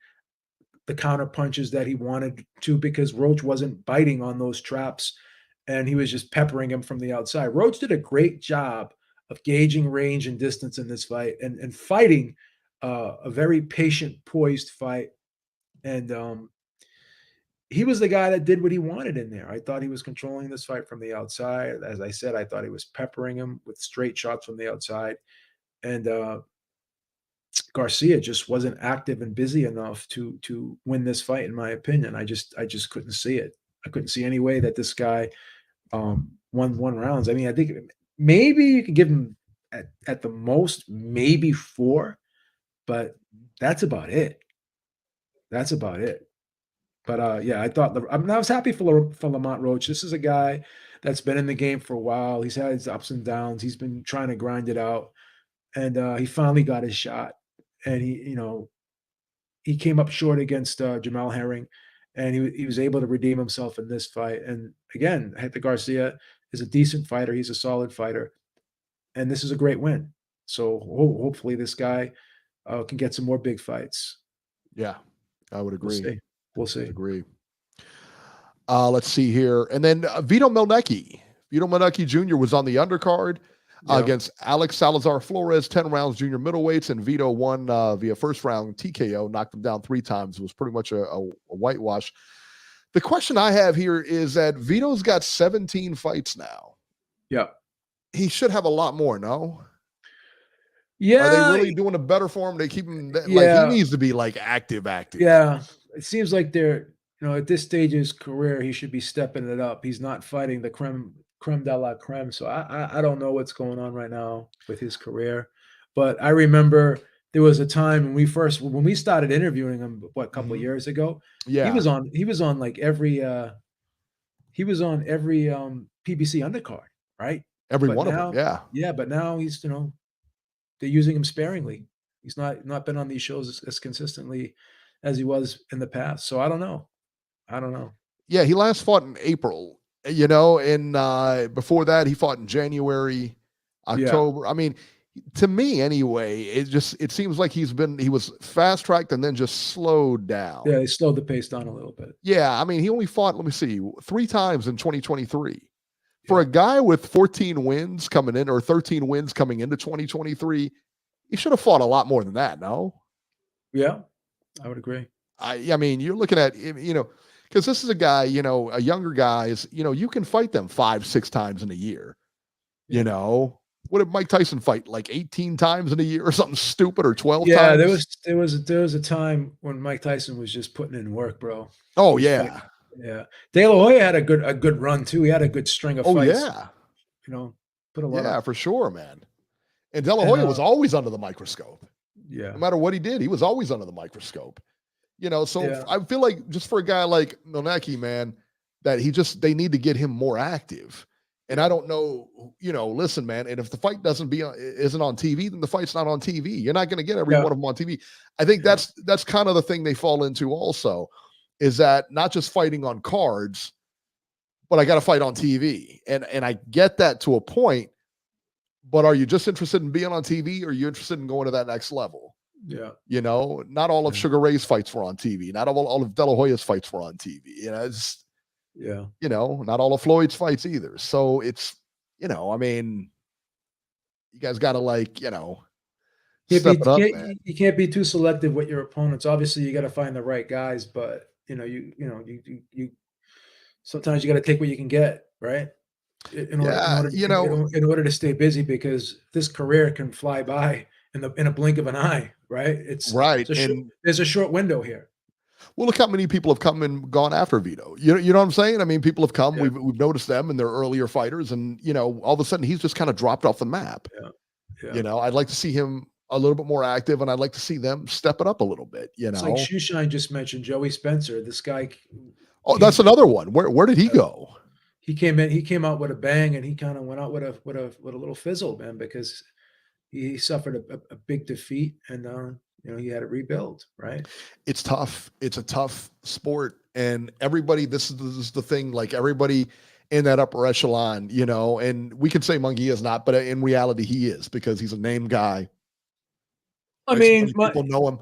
the counter punches that he wanted to because Roach wasn't biting on those traps, and he was just peppering him from the outside. Roach did a great job of gauging range and distance in this fight and fighting a very patient, poised fight. And he was the guy that did what he wanted in there. I thought he was controlling this fight from the outside. As I said, I thought he was peppering him with straight shots from the outside. And Garcia just wasn't active and busy enough to win this fight, in my opinion. I just couldn't see it. I couldn't see any way that this guy won 1 rounds. I mean, I think maybe you could give him at the most maybe 4, but that's about it. That's about it. But yeah, I was happy for Lamont Roach. This is a guy that's been in the game for a while. He's had his ups and downs. He's been trying to grind it out, and he finally got his shot. And he came up short against Jamal Herring, and he was able to redeem himself in this fight. And again, Hector Garcia is a decent fighter. He's a solid fighter, and this is a great win. So hopefully this guy can get some more big fights. Yeah, I would agree. We'll see. Agree. Let's see here. And then Vito Mielnicki. Vito Mielnicki Jr. was on the undercard against Alex Salazar Flores, 10 rounds junior middleweights, and Vito won via first round TKO, knocked him down 3 times. It was pretty much a whitewash. The question I have here is that Vito's got 17 fights now. Yeah. He should have a lot more, no? Yeah. Are they really doing a better for him? They keep him like he needs to be like active. Yeah. It seems like they're, at this stage of his career, he should be stepping it up. He's not fighting the creme de la creme. So I don't know what's going on right now with his career. But I remember there was a time when we started interviewing him, a couple of years ago. Yeah. He was on like every PBC undercard, right? Every one of them, yeah. Yeah, but now he's, they're using him sparingly. He's not been on these shows as consistently as he was in the past. So I don't know. Yeah, he last fought in April, and before that he fought in January, October. Yeah. I mean, to me anyway, it seems like he was fast tracked and then just slowed down. Yeah, he slowed the pace down a little bit. Yeah, I mean, he only fought, 3 times in 2023. For a guy with 14 wins coming in or 13 wins coming into 2023, he should have fought a lot more than that, no? Yeah, I would agree. I mean, you're looking at, because this is a guy, a younger guys, you can fight them 5-6 times in a year. What did Mike Tyson fight? Like 18 times in a year or something stupid, or 12 times? Yeah, there was a time when Mike Tyson was just putting in work, bro. Oh, yeah. Yeah. De La Hoya had a good run too. He had a good string of fights. Oh, yeah. Put a lot. Yeah, for sure, man. And De La Hoya was always under the microscope. Yeah. No matter what he did, he was always under the microscope. I feel like just for a guy like Mielnicki, man, that they need to get him more active. And I don't know, listen, man, and if the fight isn't on TV, then the fight's not on TV. You're not going to get every one of them on TV. I think that's kind of the thing they fall into also, is that not just fighting on cards, but I got to fight on TV. And I get that to a point, but are you just interested in being on TV, or are you interested in going to that next level? Yeah. Not all of Sugar Ray's fights were on TV. Not all of De La Hoya's fights were on TV. Not all of Floyd's fights either. So it's, I mean, you guys got to Can't step be, it up, can't, man. you can't be too selective with your opponents. Obviously, you got to find the right guys, but you sometimes you got to take what you can get, right? In order in Yeah, order in order to stay busy, because this career can fly by in a blink of an eye, right? right. And There's a short window here. well, look how many people have come and gone after Vito. You know what I'm saying? I mean, people have come. Yeah. We've noticed them and they're earlier fighters, and all of a sudden he's just kind of dropped off the map. Yeah. Yeah. I'd like to see him a little bit more active, and I'd like to see them step it up a little bit. It's like Shoeshine just mentioned, Joey Spencer. This guy Oh, that's another one. Where did he go? He came out with a bang, and he kind of went out with a little fizzle, man, because he suffered a big defeat, and he had to rebuild, right? It's tough. It's a tough sport, and everybody. This is the thing. Like everybody in that upper echelon, and we can say Munguia is not, but in reality, he is, because he's a name guy. I right? mean, People know him.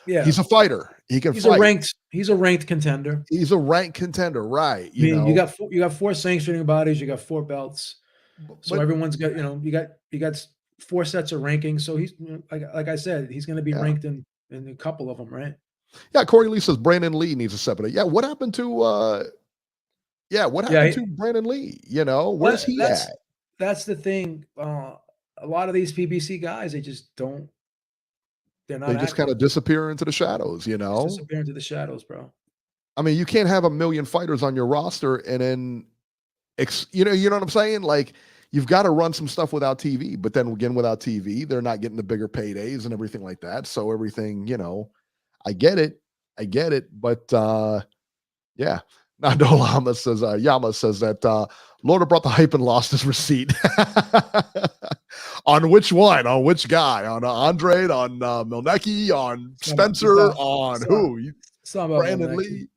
Yeah, he's a fighter. He can he's fight. He's a ranked contender. He's a ranked contender, right? You got 4 sanctioning bodies, you got 4 belts, so everyone's got you got 4 sets of rankings. So he's like I said, he's going to be ranked in a couple of them, right? Yeah, Corey Lee says Brandon Lee needs a separate. Yeah, what happened to? To Brandon Lee? Where's he at? That's the thing. A lot of these PBC guys, they just don't. They're not. They just kind of disappear into the shadows, Disappear into the shadows, bro. I mean, you can't have 1 million fighters on your roster and then, you know what I'm saying? Like, you've got to run some stuff without TV. But then again, without TV, they're not getting the bigger paydays and everything like that. So everything, I get it. But yeah. Nando Yama says that Lorda brought the hype and lost his receipt. On which one? On which guy? On Andrade? On Milnecki? On Spencer? On who? Brandon Lee?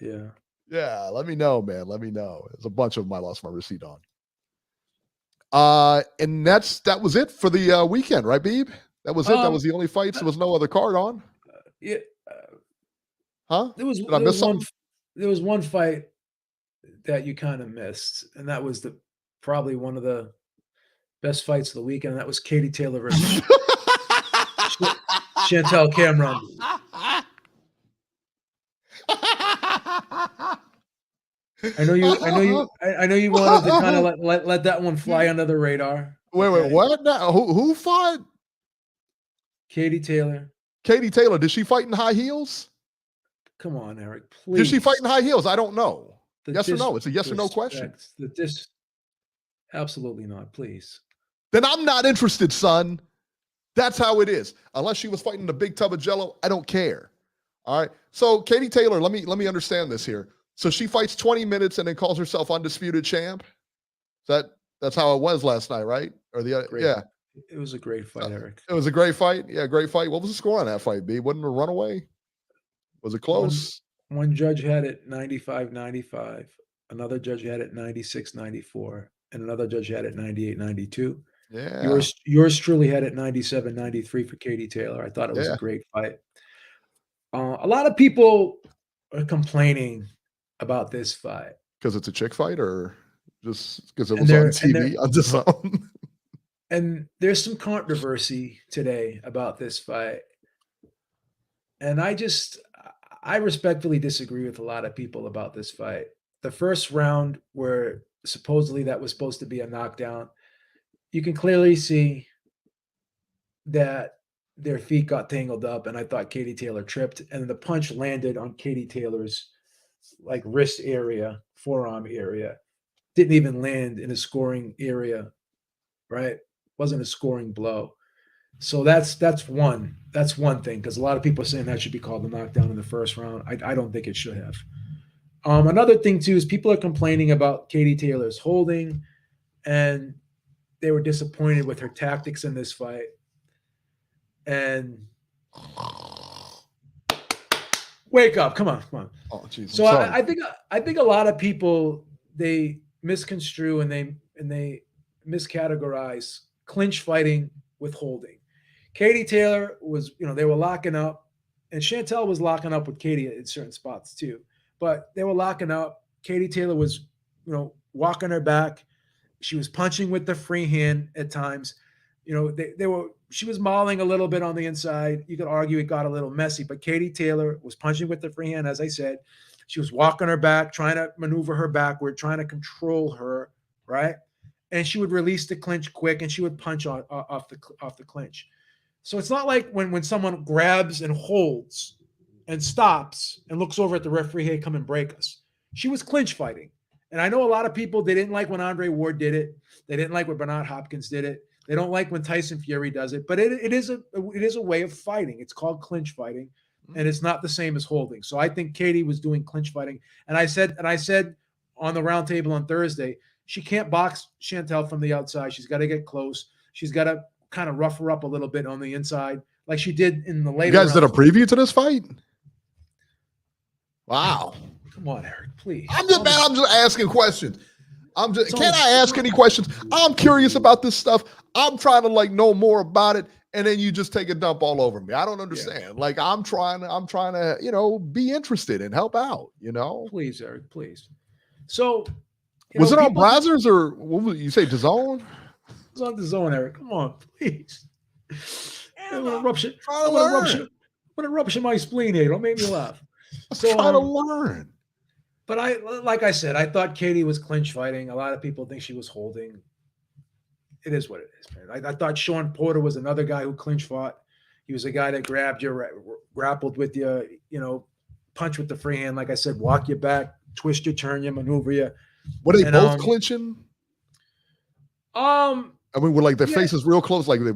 Yeah. Yeah. Let me know, man. Let me know. There's a bunch of them I lost my receipt on. And that was it for the weekend, right, Beeb? That was it. That was the only fights. There was no other card on. Yeah. Huh? Did I miss something? There was one fight that you kind of missed, and that was probably one of the best fights of the weekend. And that was Katie Taylor versus Chantel Cameron. I know you wanted to kind of let that one fly under the radar. Wait, what? Now, who fought? Katie Taylor. Katie Taylor. Did she fight in high heels? Come on, Eric. Please. Did she fight in high heels? I don't know. Yes or no? It's a yes or no question. Absolutely not. Please. Then I'm not interested, son. That's how it is. Unless she was fighting in a big tub of Jello, I don't care. All right. So Katie Taylor, let me understand this here. So she fights 20 minutes and then calls herself undisputed champ. That's how it was last night, right? Yeah. It was a great fight, Eric. It was a great fight. Yeah, great fight. What was the score on that fight, B? Wasn't it a runaway? Was it close? One judge had it 95-95. Another judge had it 96-94. And another judge had it 98-92. Yeah. Yours truly had it 97-93 for Katie Taylor. I thought it was a great fight. A lot of people are complaining about this fight. Because it's a chick fight, or just because it was on TV on the zone? And there's some controversy today about this fight. And I respectfully disagree with a lot of people about this fight. The first round, where supposedly that was supposed to be a knockdown, you can clearly see that their feet got tangled up, and I thought Katie Taylor tripped, and the punch landed on Katie Taylor's wrist area, forearm area. Didn't even land in a scoring area, right? Wasn't a scoring blow. So that's one thing, because a lot of people are saying that should be called a knockdown in the first round. I don't think it should have. Another thing too is people are complaining about Katie Taylor's holding, and they were disappointed with her tactics in this fight. And wake up! Come on! Oh, geez, so I think a lot of people, they misconstrue and they miscategorize clinch fighting with holding. Katie Taylor was, they were locking up, and Chantel was locking up with Katie in certain spots too. But they were locking up. Katie Taylor was, walking her back, She was punching with the free hand at times. She was mauling a little bit on the inside. You could argue it got a little messy, but Katie Taylor was punching with the free hand, as I said. She was walking her back, trying to maneuver her backward, trying to control her, right? And she would release the clinch quick, and she would punch off the clinch. So it's not like when someone grabs and holds and stops and looks over at the referee, hey, come and break us. She was clinch fighting. And I know a lot of people, they didn't like when Andre Ward did it. They didn't like when Bernard Hopkins did it. They don't like when Tyson Fury does it. But it is a way of fighting. It's called clinch fighting, and it's not the same as holding. So I think Katie was doing clinch fighting. And I said on the round table on Thursday, she can't box Chantel from the outside. She's got to get close. She's got to kind of rough her up a little bit on the inside, like she did in the later. You guys did a preview to this fight? Wow. Come on, Eric, please. I'm just asking questions. Can I ask any questions? I'm curious about this stuff. I'm trying to know more about it, and then you just take a dump all over me. I don't understand. Yeah. I'm trying to, be interested and help out, Please, Eric, please. So was it on Brazzers or what was you say, DAZN? It was on DAZN, Eric. Come on, please. I'm gonna rupture my spleen here. Don't make me laugh. So I'm trying to learn. But like I said, I thought Katie was clinch fighting. A lot of people think she was holding. It is what it is, man. I thought Sean Porter was another guy who clinch fought. He was a guy that grabbed you, grappled with you, punch with the free hand. Like I said, walk you back, twist you, turn you, maneuver you. Were they both clinching? I mean, were their faces real close? Did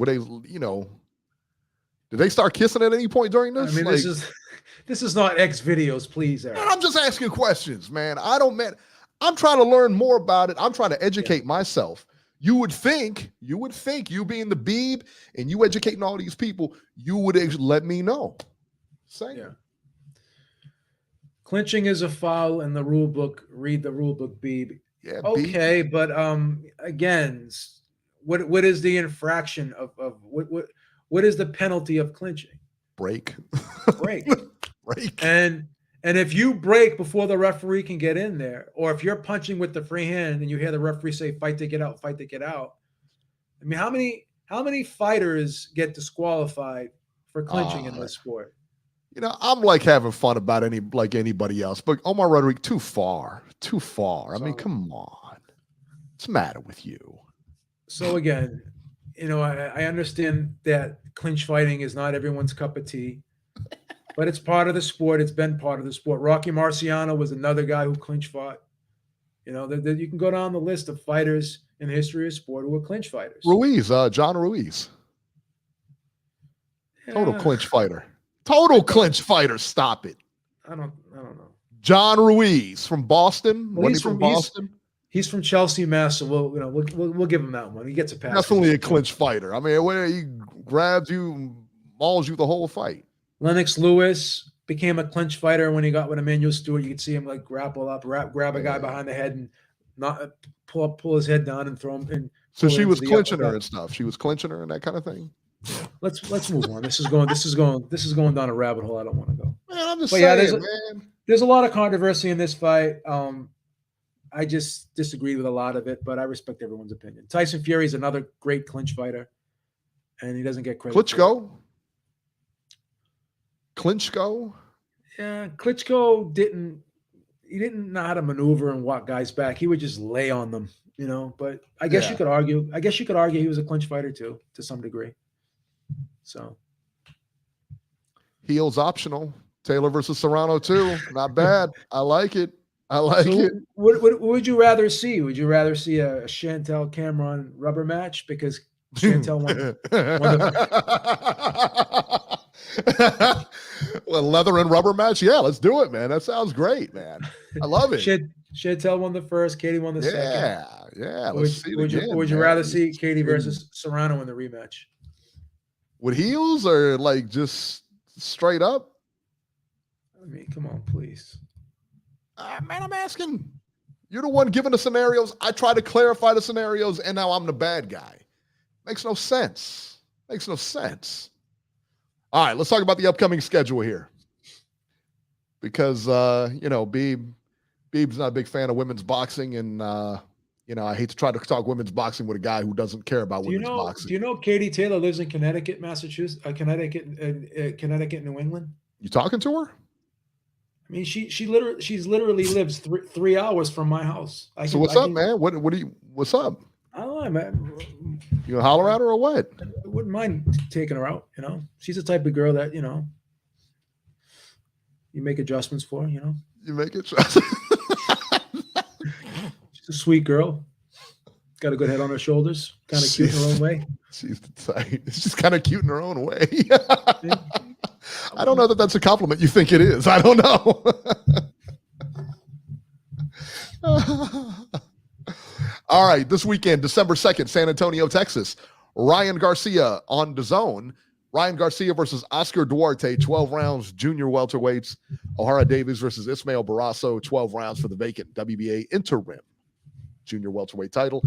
they start kissing at any point during this? I mean, this is not X videos, please, Eric. I'm just asking questions, man. I'm trying to learn more about it. I'm trying to educate myself. You would think you being the Beeb and you educating all these people, you would let me know. Yeah. Clinching is a foul in the rule book. Read the rule book, Beeb. Yeah. Okay, but again, what is the infraction of what is the penalty of clinching? Break. Break. And if you break before the referee can get in there, or if you're punching with the free hand and you hear the referee say fight to get out, fight to get out. I mean, how many fighters get disqualified for clinching in this sport? I'm having fun about anybody else, but Omar Rodriguez, too far. I mean, come on. What's the matter with you? So again, I understand that clinch fighting is not everyone's cup of tea, but it's part of the sport. It's been part of the sport. Rocky Marciano was another guy who clinch fought. You can go down the list of fighters in the history of sport who were clinch fighters. John Ruiz. Total clinch fighter. Clinch fighter. Stop it. I don't know. John Ruiz from Boston. Well, he's from Boston. He's from Chelsea, Mass. So we'll give him that one. He gets a pass. Definitely a clinch fighter. I mean, where he grabs you, mauls you the whole fight. Lennox Lewis became a clinch fighter when he got with Emmanuel Stewart. You could see him grapple up, grab a guy behind the head and not pull his head down and throw him in. So she was clinching her and stuff. She was clinching her and that kind of thing. Let's move on. This is going down a rabbit hole I don't want to go. Man, I'm just saying, man. There's a lot of controversy in this fight. I just disagreed with a lot of it, but I respect everyone's opinion. Tyson Fury is another great clinch fighter, and he doesn't get credit. Klitschko? Yeah, Klitschko didn't know how to maneuver and walk guys back. He would just lay on them, But I guess you could argue. He was a clinch fighter too, to some degree. So heels optional. Taylor versus Serrano too. Not bad. I like it. What would you rather see? Would you rather see a Chantel Cameron rubber match because Chantel won well, leather and rubber match? Yeah, let's do it, man. That sounds great, man. I love it. Chantel won the first, Katie won the second. Yeah. Would you rather see Katie versus Serrano in the rematch? With heels or just straight up? I mean, come on, please. Man, I'm asking. You're the one giving the scenarios. I try to clarify the scenarios, and now I'm the bad guy. Makes no sense. All right, let's talk about the upcoming schedule here. Because, Beeb's not a big fan of women's boxing, and You know, I hate to try to talk women's boxing with a guy who doesn't care about women's boxing. Do you know Katie Taylor lives in Connecticut, Massachusetts, Connecticut, New England? You talking to her? I mean, she's literally lives 3 hours from my house. What's up, man? What's up? I don't know, man. You gonna holler at her or what? I wouldn't mind taking her out. You know, she's the type of girl that you make adjustments for. You know, you make it. She's a sweet girl. Got a good head on her shoulders. Kind of cute in her own way. She's just kind of cute in her own way. I don't know that that's a compliment. You think it is? I don't know. All right, this weekend, December 2nd, San Antonio, Texas. Ryan Garcia on DAZN. Ryan Garcia versus Oscar Duarte, 12 rounds, junior welterweights. O'Hara Davies versus Ismael Barrasso, 12 rounds for the vacant WBA interim junior welterweight title.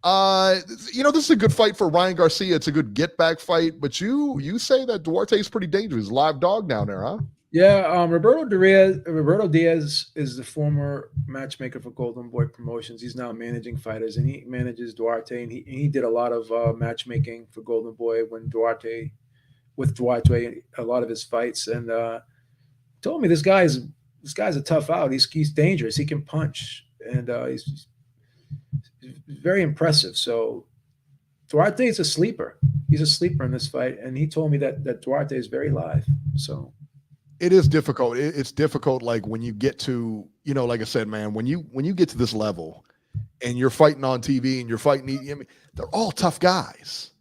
This is a good fight for Ryan Garcia. It's a good get-back fight, but you say that Duarte is pretty dangerous. Live dog down there, huh? Yeah, Roberto Diaz is the former matchmaker for Golden Boy Promotions. He's now managing fighters, and he manages Duarte, and he did a lot of matchmaking for Golden Boy with Duarte, a lot of his fights, and told me this guy's a tough out. He's dangerous. He can punch, and he's very impressive. So Duarte is a sleeper. He's a sleeper in this fight, and he told me that Duarte is very live. So it is difficult. It's difficult, like when you get to, like I said, man, when you get to this level and you're fighting on TV and you're fighting, they're all tough guys.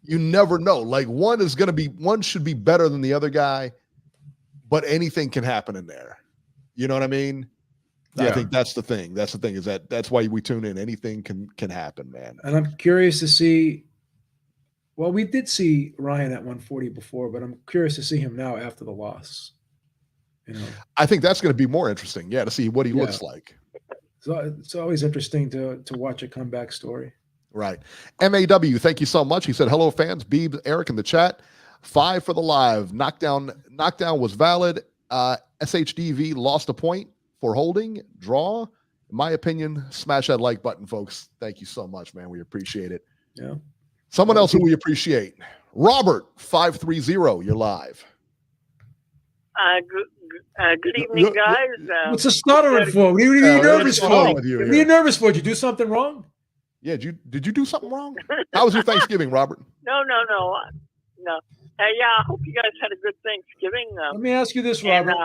You never know. Like one should be better than the other guy, but anything can happen in there. You know what I mean? Yeah. I think that's the thing. That's why we tune in. Anything can happen, man. And I'm curious to see. Well, we did see Ryan at 140 before, but I'm curious to see him now after the loss. I think that's going to be more interesting. Yeah, to see what he looks like. So it's always interesting to watch a comeback story. Right. MAW, thank you so much. He said, hello, fans. Beebs, Eric in the chat. 5 for the live. Knockdown was valid. SHDV lost a point for holding. Draw. In my opinion, smash that like button, folks. Thank you so much, man. We appreciate it. Yeah. Someone else who we appreciate. Robert, 530. You're live. Good evening, guys. What's the stuttering for? What are you nervous for? What are you nervous for? Did you do something wrong? Yeah, did you do something wrong? How was your Thanksgiving, Robert? No. I hope you guys had a good Thanksgiving. Let me ask you this, Robert.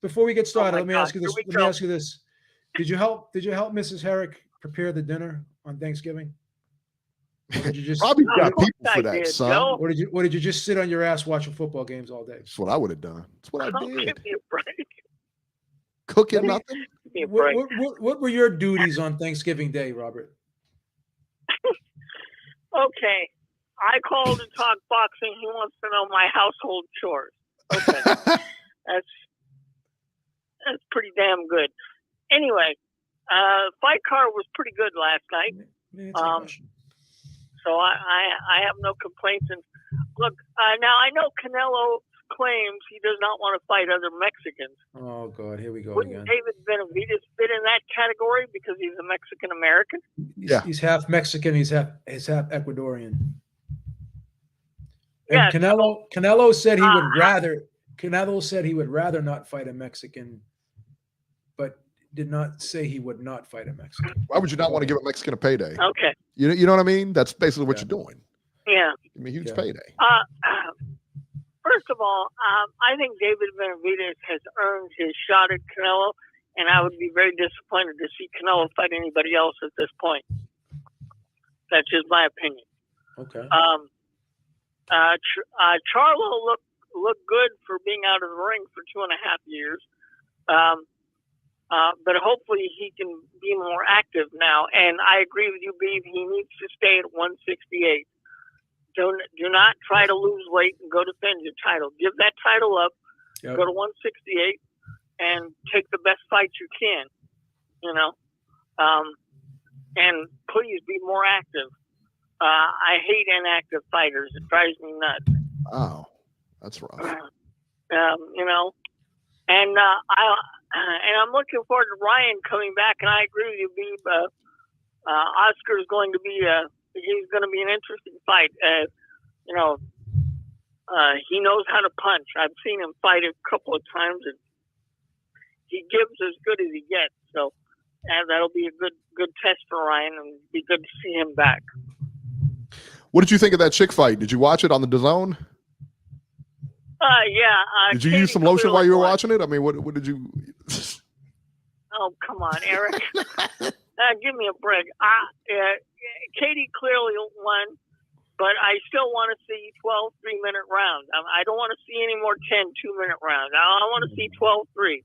Before we get started, let me ask you this. Did you help Mrs. Herrick prepare the dinner on Thanksgiving? Or did you just probably got people for that, son? No. Or did you just sit on your ass watching football games all day? That's what I would have done. That's what I did. Give me a break. Cooking nothing. Give me a break. What were your duties on Thanksgiving Day, Robert? Okay, I called to talk boxing. He wants to know my household chores. Okay, that's pretty damn good. Anyway, fight card was pretty good last night. So I have no complaints. And look, now I know Canelo claims he does not want to fight other Mexicans. Oh God, here we go Wouldn't again. David Benavidez fit in that category because he's a Mexican American? He's half Mexican. He's half Ecuadorian. And Yeah, Canelo said he would rather. Canelo said he would rather not fight a Mexican, but did not say he would not fight a Mexican. Why would you not want to give a Mexican a payday? Okay. You know what I mean? That's basically what you're doing. Yeah. Give me a huge payday. First of all, I think David Benavidez has earned his shot at Canelo, and I would be very disappointed to see Canelo fight anybody else at this point. That's just my opinion. Okay. Charlo looked good for being out of the ring for 2.5 years. But hopefully he can be more active now. And I agree with you, Beeb. He needs to stay at 168. Do not try to lose weight and go defend your title. Give that title up, go to 168, and take the best fights you can, and please be more active. I hate inactive fighters. It drives me nuts. Oh, that's rough. And I'm looking forward to Ryan coming back. And I agree with you, Beeb. Oscar is going to be he's going to be an interesting fight. You know, he knows how to punch. I've seen him fight a couple of times, and he gives as good as he gets. So that'll be a good test for Ryan, and it'd be good to see him back. What did you think of that chick fight? Did you watch it on the DAZN? Yeah. Did you Katie use some lotion while you were won. watching it? I mean, what did you? Oh, come on, Eric. Give me a break. Katie clearly won, but I still want to see 12 3-minute rounds. I don't want to see any more 10 2-minute rounds. I want to see 12 3.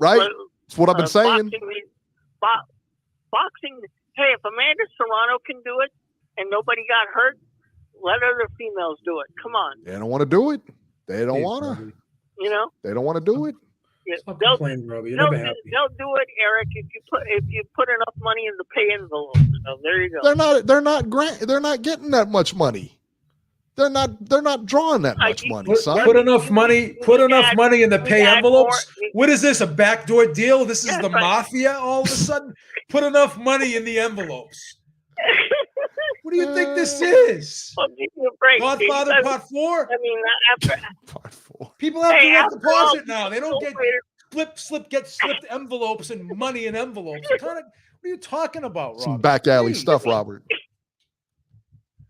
Right? That's what I've been saying. Boxing. Hey, if Amanda Serrano can do it and nobody got hurt, let other females do it. Come on. They don't want to do it. They don't want to. You know? They don't want to do it. Yeah, they'll do it, Eric, if you put enough money in the pay envelope. So there you go. They're not getting that much money. They're not drawing that much money, son. Put enough money in the pay envelopes. What is this, a backdoor deal? This is the mafia all of a sudden? Put enough money in the envelopes. What do you think this is? Well, give me a break, Godfather Part 4? I mean, Part 4. People have direct deposit now. They don't get slipped envelopes and money in envelopes. What are you talking about, Robert? Some back alley stuff, Robert.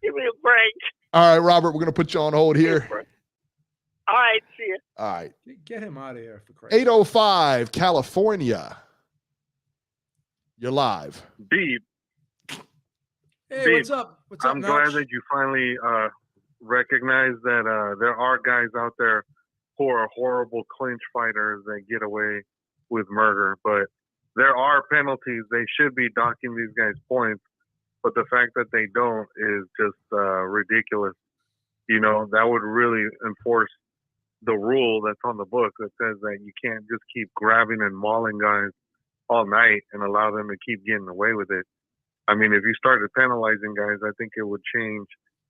Give me a break. All right, Robert, we're going to put you on hold here. All right, see you. All right. Get him out of here for Christ's sake. 805 California. You're live. Beeb. Hey, what's up? What's up, I'm glad that you finally recognize that there are guys out there who are horrible clinch fighters that get away with murder. But there are penalties. They should be docking these guys points. But the fact that they don't is just ridiculous. You know, that would really enforce the rule that's on the book that says that you can't just keep grabbing and mauling guys all night and allow them to keep getting away with it. I mean, if you started penalizing guys, I think it would change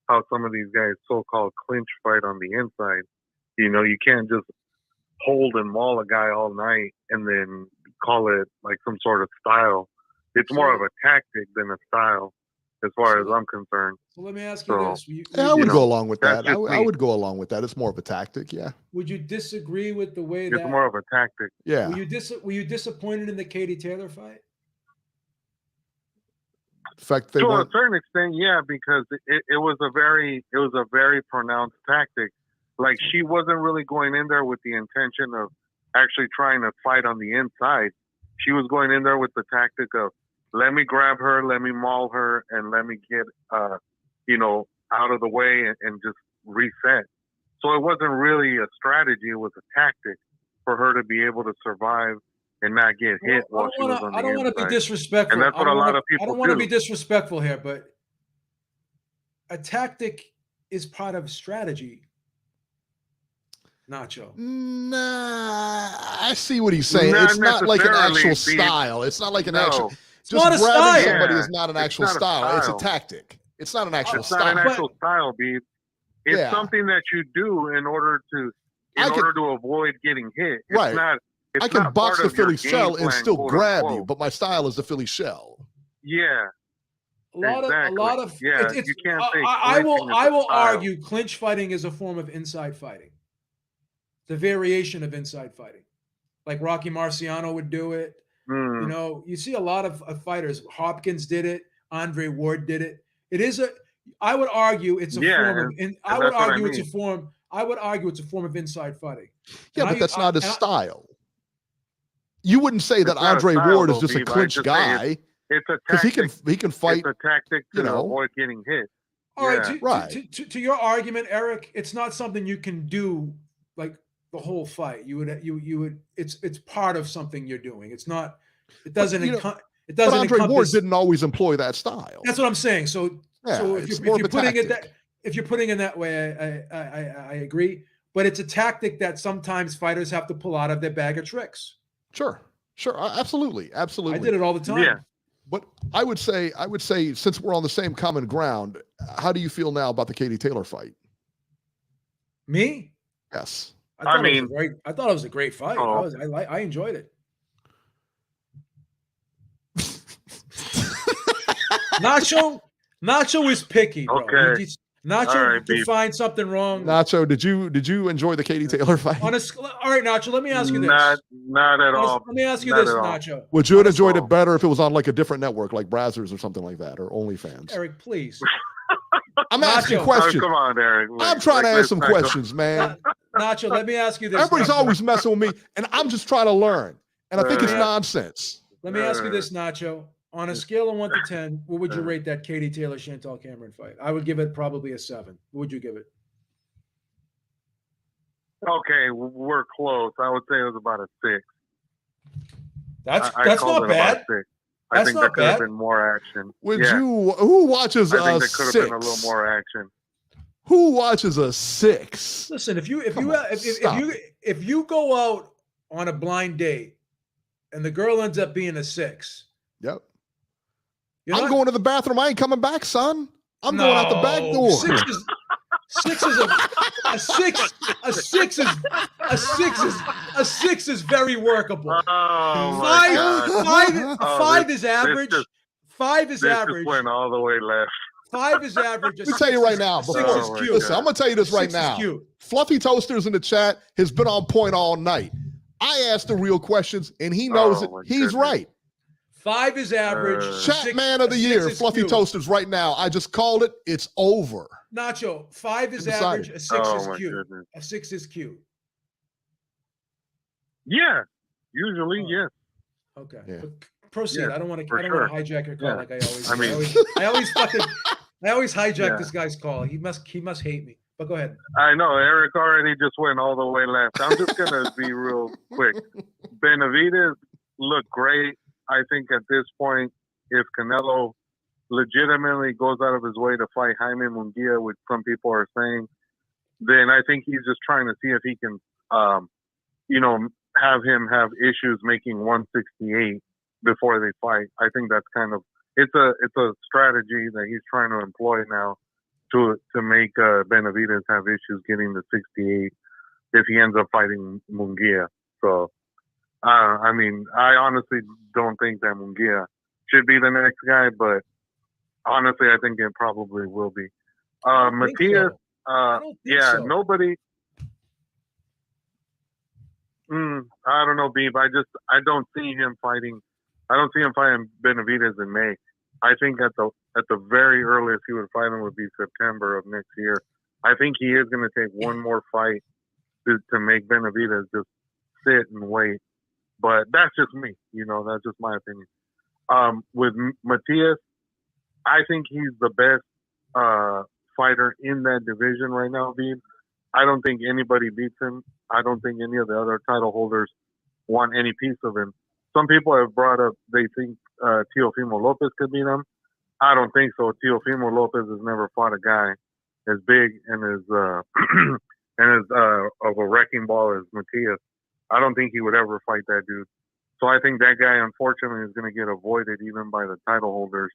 how some of these guys so-called clinch fight on the inside. You know, you can't just hold and maul a guy all night and then call it like some sort of style. It's more of a tactic than a style, as far as I'm concerned. So let me ask you this. I would go along with that. I would go along with that. It's more of a tactic, yeah. Would you disagree with the way it's more of a tactic? Yeah. Were you disappointed in the Katie Taylor fight? In fact, to a certain extent, yeah, because it was a very pronounced tactic. Like, she wasn't really going in there with the intention of actually trying to fight on the inside. She was going in there with the tactic of, let me grab her, let me maul her, and let me get, out of the way and just reset. So it wasn't really a strategy. It was a tactic for her to be able to survive and not get hit while she was on the inside. I don't want to be disrespectful. And that's what a lot of people do. I don't want to be disrespectful here, but a tactic is part of strategy. Nacho. Nah, I see what he's saying. It's not like an actual style. It's not like an actual. It's not a grabbing style. somebody is not an actual style. It's a tactic. It's not an actual style. It's not an actual style, Beeb. It's something that you do in order to avoid getting hit. It's right. Not. I can box the Philly shell and still grab you, but my style is the Philly shell. Yeah. A lot of you can't say I will argue clinch fighting is a form of inside fighting. The variation of inside fighting. Like Rocky Marciano would do it. You know, you see a lot of fighters. Hopkins did it. Andre Ward did it. I would argue it's a form of I would argue it's a form of inside fighting. Yeah, but that's not his style. You wouldn't say that Andre Ward is just a clinch guy. It's a because tactic. he can fight. It's a tactic to avoid getting hit. All right. To your argument, Eric, it's not something you can do like the whole fight. You would. It's part of something you're doing. It's not. It doesn't. It doesn't. But Andre Ward didn't always employ that style. That's what I'm saying. So if you're putting it that way, I agree. But it's a tactic that sometimes fighters have to pull out of their bag of tricks. Sure, absolutely. I did it all the time. Yeah. But I would say, since we're on the same common ground, how do you feel now about the Katie Taylor fight? Me? Yes. I thought it was a great fight. I enjoyed it. Nacho is picky, bro. Okay. Nacho can find something wrong. Nacho, did you enjoy the Katie Taylor fight? All right, Nacho. Let me ask you this. Not at all. Let me ask you this, Nacho. Would you have enjoyed it better if it was on like a different network, like Brazzers or something like that, or OnlyFans? Eric, please. I'm asking questions. Come on, Eric. I'm trying to ask some questions, man. Nacho, let me ask you this. Everybody's always messing with me, and I'm just trying to learn. And I think it's Yeah. nonsense. Let me ask you this, Nacho. On a scale of 1 to 10, what would you rate that Katie Taylor Chantal Cameron fight? I would give it probably a 7. What would you give it? Okay, we're close. I would say it was about a 6. That's called not it bad. about a 6. I think there could have been more action. Who watches I think a there could have 6? been a little more action. Who watches a 6? Listen, if you go out on a blind date and the girl ends up being a 6. Yep. I'm going to the bathroom. I ain't coming back, son. I'm going out the back door. 6 is very workable. Oh, 5 is average. 5 is average. Just went all the way left. 5 is average. Let me tell you right now. Listen, I'm gonna tell you this right now. Fluffy Toasters in the chat has been on point all night. I asked the real questions, and he knows it. He's right. 5 is average. Chat man of the year, Fluffy Toasters right now. I just called it. It's over. Nacho, 5 is average. A 6 is cute. Goodness. A 6 is cute. Yeah, usually yes. Okay. Yeah. Proceed. Yeah, I don't want to hijack your call like I always. I mean, I always hijack this guy's call. He must hate me. But go ahead. I know Eric already just went all the way left. I'm just gonna be real quick. Benavidez looked great. I think at this point, if Canelo legitimately goes out of his way to fight Jaime Munguia, which some people are saying, then I think he's just trying to see if he can, have him have issues making 168 before they fight. I think that's kind of it's a strategy that he's trying to employ now to make Benavidez have issues getting to 68 if he ends up fighting Munguia. So. I mean, I honestly don't think that Munguia should be the next guy, but honestly, I think it probably will be. Matias, so. Nobody. I don't know, Beeb. I don't see him fighting. I don't see him fighting Benavidez in May. I think at the very earliest he would fight him would be September of next year. I think he is going to take one more fight to make Benavidez just sit and wait. But that's just me, that's just my opinion. With Matias, I think he's the best fighter in that division right now, Beeb. I don't think anybody beats him. I don't think any of the other title holders want any piece of him. Some people have brought up they think Teofimo Lopez could beat him. I don't think so. Teofimo Lopez has never fought a guy as big and as of a wrecking ball as Matias. I don't think he would ever fight that dude. So I think that guy, unfortunately, is going to get avoided even by the title holders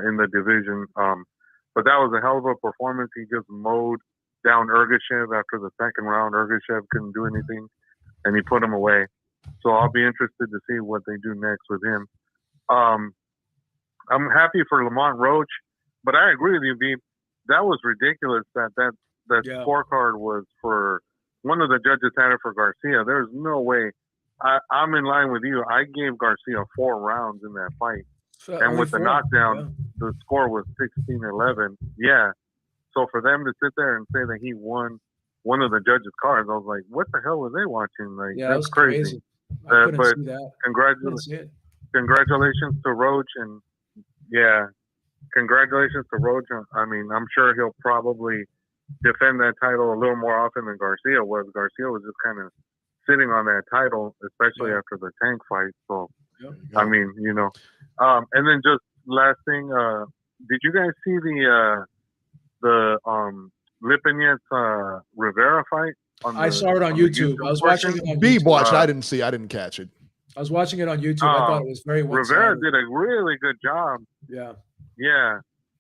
in the division. But that was a hell of a performance. He just mowed down Ergashev after the second round. Ergashev couldn't do anything, and he put him away. So I'll be interested to see what they do next with him. I'm happy for Lamont Roach, but I agree with you, Beeb. That was ridiculous that scorecard was for – one of the judges had it for Garcia. There's no way. I'm in line with you. I gave Garcia 4 rounds in that fight. And with the knockdown, the score was 16-11. Yeah. So for them to sit there and say that he won one of the judges' cards, I was like, what the hell were they watching? Like, yeah, that's crazy. I but see that. Congratulations to Roach. And, congratulations to Roach. I mean, I'm sure he'll probably defend that title a little more often than Garcia was. Garcia was just kind of sitting on that title, especially after the Tank fight. So, I mean, and then just last thing, did you guys see the Lipinets Rivera fight? I saw it on YouTube. I was watching it on YouTube. Beeb watched. I didn't catch it. I was watching it on YouTube. I thought it was very Rivera did a really good job. Yeah.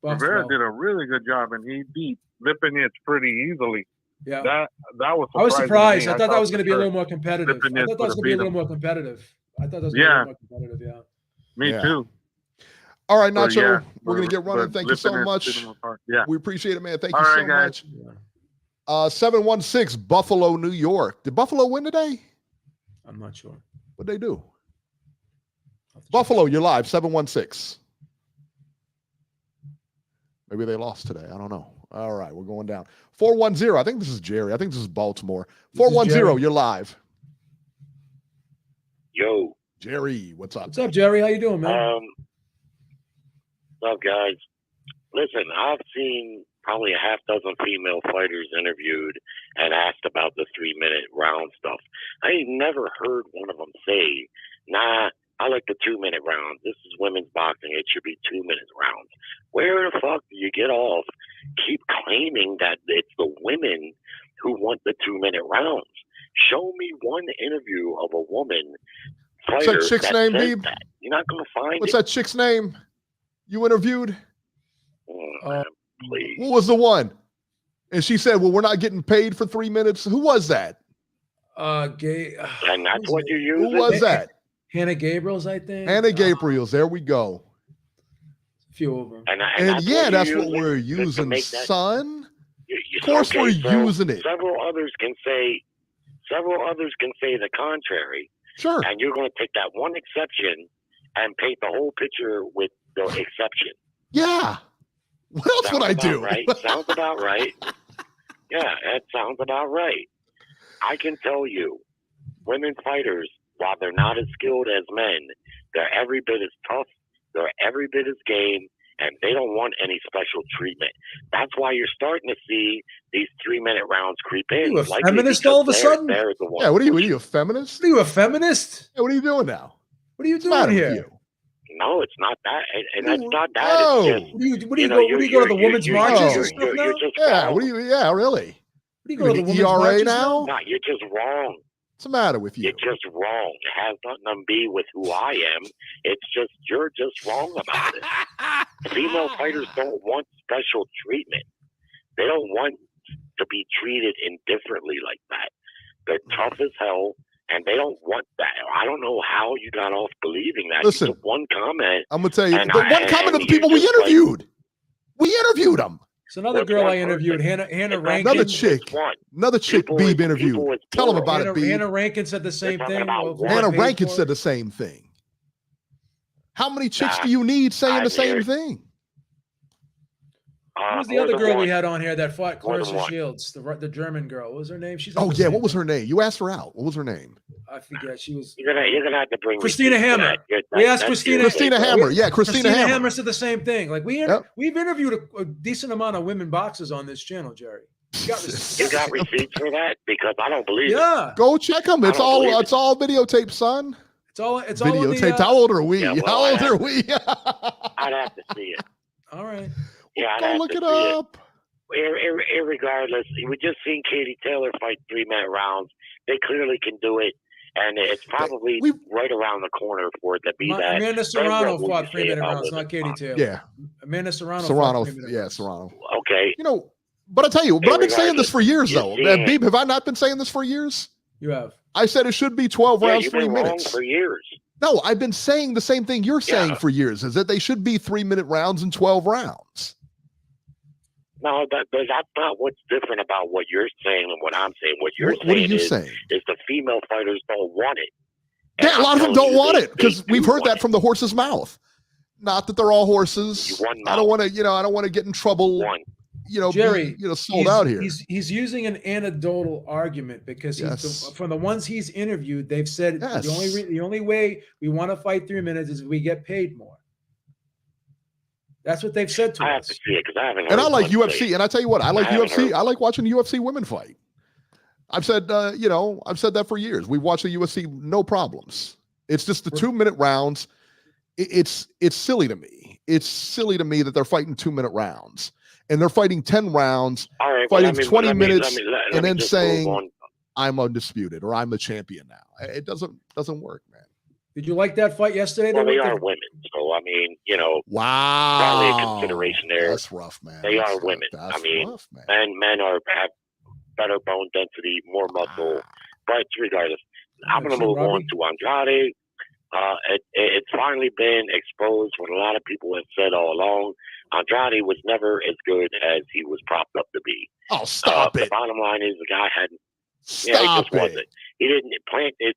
Rivera did a really good job, and he beat Lipinets pretty easily. Yeah. That was. I was surprised. to me. I thought that was going to be a for little sure more competitive. I Demetrius thought that was would going to be a have little beat more competitive. I thought that was going to be a little more competitive. Yeah. Me Yeah. too. All right, But Nacho, yeah, we're going to get running. but Thank you so Demetrius much. beat him apart. Yeah. We appreciate it, man. Thank All you right, so guys. much. 716 Buffalo, New York. Did Buffalo win today? I'm not sure. What'd they do? Buffalo, you're live. 716. Maybe they lost today. I don't know. All right, we're going down. 410. I think this is Jerry. I think this is Baltimore. 410, you're live. Yo. Jerry, what's up? What's up, Jerry? How you doing, man? What's up, guys? Listen, I've seen probably a half dozen female fighters interviewed and asked about the 3-minute round stuff. I ain't never heard one of them say, nah, I like the 2-minute rounds. This is women's boxing. It should be 2-minute rounds. Where the fuck do you get off? Keep claiming that it's the women who want the 2-minute rounds. Show me one interview of a woman fighter What's that chick's name, Beeb? that. You're not going to find What's it. that chick's name you interviewed? Man, please. What was the one? And she said, well, we're not getting paid for 3 minutes. Who was that? And that's what you use. Who was that? Hannah Gabriel's, I think. Hannah Gabriel's. There we go. A few of them. And yeah, that's what we're using, son. Of course we're using it. Several others can say the contrary. Sure. And you're going to take that one exception and paint the whole picture with the exception. Yeah. What else would I do? Right? Sounds about right. Yeah, that sounds about right. I can tell you, women fighters, while they're not as skilled as men, they're every bit as tough, they're every bit as game, and they don't want any special treatment. That's why you're starting to see these 3-minute rounds creep in. Are you a feminist all of a sudden? Yeah, what are you, a feminist? What are you, a feminist? Yeah, what are you doing now? What are you doing here? No, it's not that. And that's not that. Oh. It's just, What do you go to the women's marches and stuff now? Yeah, yeah, really? What do you go to the women's ERA marches now? No, you're just wrong. What's the matter with you? You're just wrong. It has nothing to be with who I am. It's just, you're just wrong about it. Female fighters don't want special treatment. They don't want to be treated indifferently like that. They're tough as hell, and they don't want that. I don't know how you got off believing that. Listen, one comment. I'm going to tell you, the one comment of the people we interviewed. We interviewed them. It's another girl I interviewed, Hannah Rankin. Another chick Beeb interviewed. Tell them about it, Beeb. Hannah Rankin said the same thing. Hannah Rankin said the same thing. How many chicks do you need saying the same thing? Who was the other girl we had on here that fought Clarissa Shields? The German girl. What was her name? She's what was her name? You asked her out. What was her name? I forget. She was. You're gonna have to bring Christina Hammer. We asked Christina Hammer. Yeah, Christina Hammer said the same thing. Like we've interviewed a decent amount of women boxers on this channel, Jerry. You got receipts for that? Because I don't believe it. Go check them. It's all videotaped, son. It's all videotaped. How old are we? Yeah, well, How old are we? I'd have to see it. All right. Yeah, go look it up. Irregardless, we just seen Katie Taylor fight 3-minute rounds. They clearly can do it, and it's probably right around the corner for it to be that. Amanda Serrano fought 3-minute rounds, not Katie Taylor. Yeah. Amanda Serrano. Serrano. Okay. But I tell you, but I've been saying this for years, though. Beeb, have I not been saying this for years? You have. I said it should be 12 rounds, you've 3 been minutes. Wrong for years. No, I've been saying the same thing you're saying for years, is that they should be 3-minute rounds and 12 rounds. No, that's not what's different about what you're saying and what I'm saying. What you're saying, is the female fighters don't want it. And a lot of them don't want it because we've heard that from the horse's mouth. Not that they're all horses. I don't want to, I don't want to get in trouble. Jerry, sold out here. He's using an anecdotal argument because from the ones he's interviewed, they've said the only way we want to fight 3 minutes is if we get paid more. That's what they've said to us. I have to see it because I haven't. And I like UFC, and I tell you what, I like UFC. I like watching UFC women fight. I've said, I've said that for years. We've watched the UFC, no problems. It's just the 2-minute rounds. It's silly to me. It's silly to me that they're fighting 2-minute rounds. And they're fighting 10 rounds, fighting 20 minutes, and then saying, I'm undisputed or I'm the champion now. It doesn't work, man. Did you like that fight yesterday? Well, they are women. So, I mean, wow. Probably a consideration there. That's rough, man. They are women. That's I mean, rough, man. Men have better bone density, more muscle. But regardless, I'm going to move on to Andrade. It's finally been exposed what a lot of people have said all along. Andrade was never as good as he was propped up to be. Oh, stop it. The bottom line is the guy hadn't. Stop he just it. wasn't. He didn't plant it.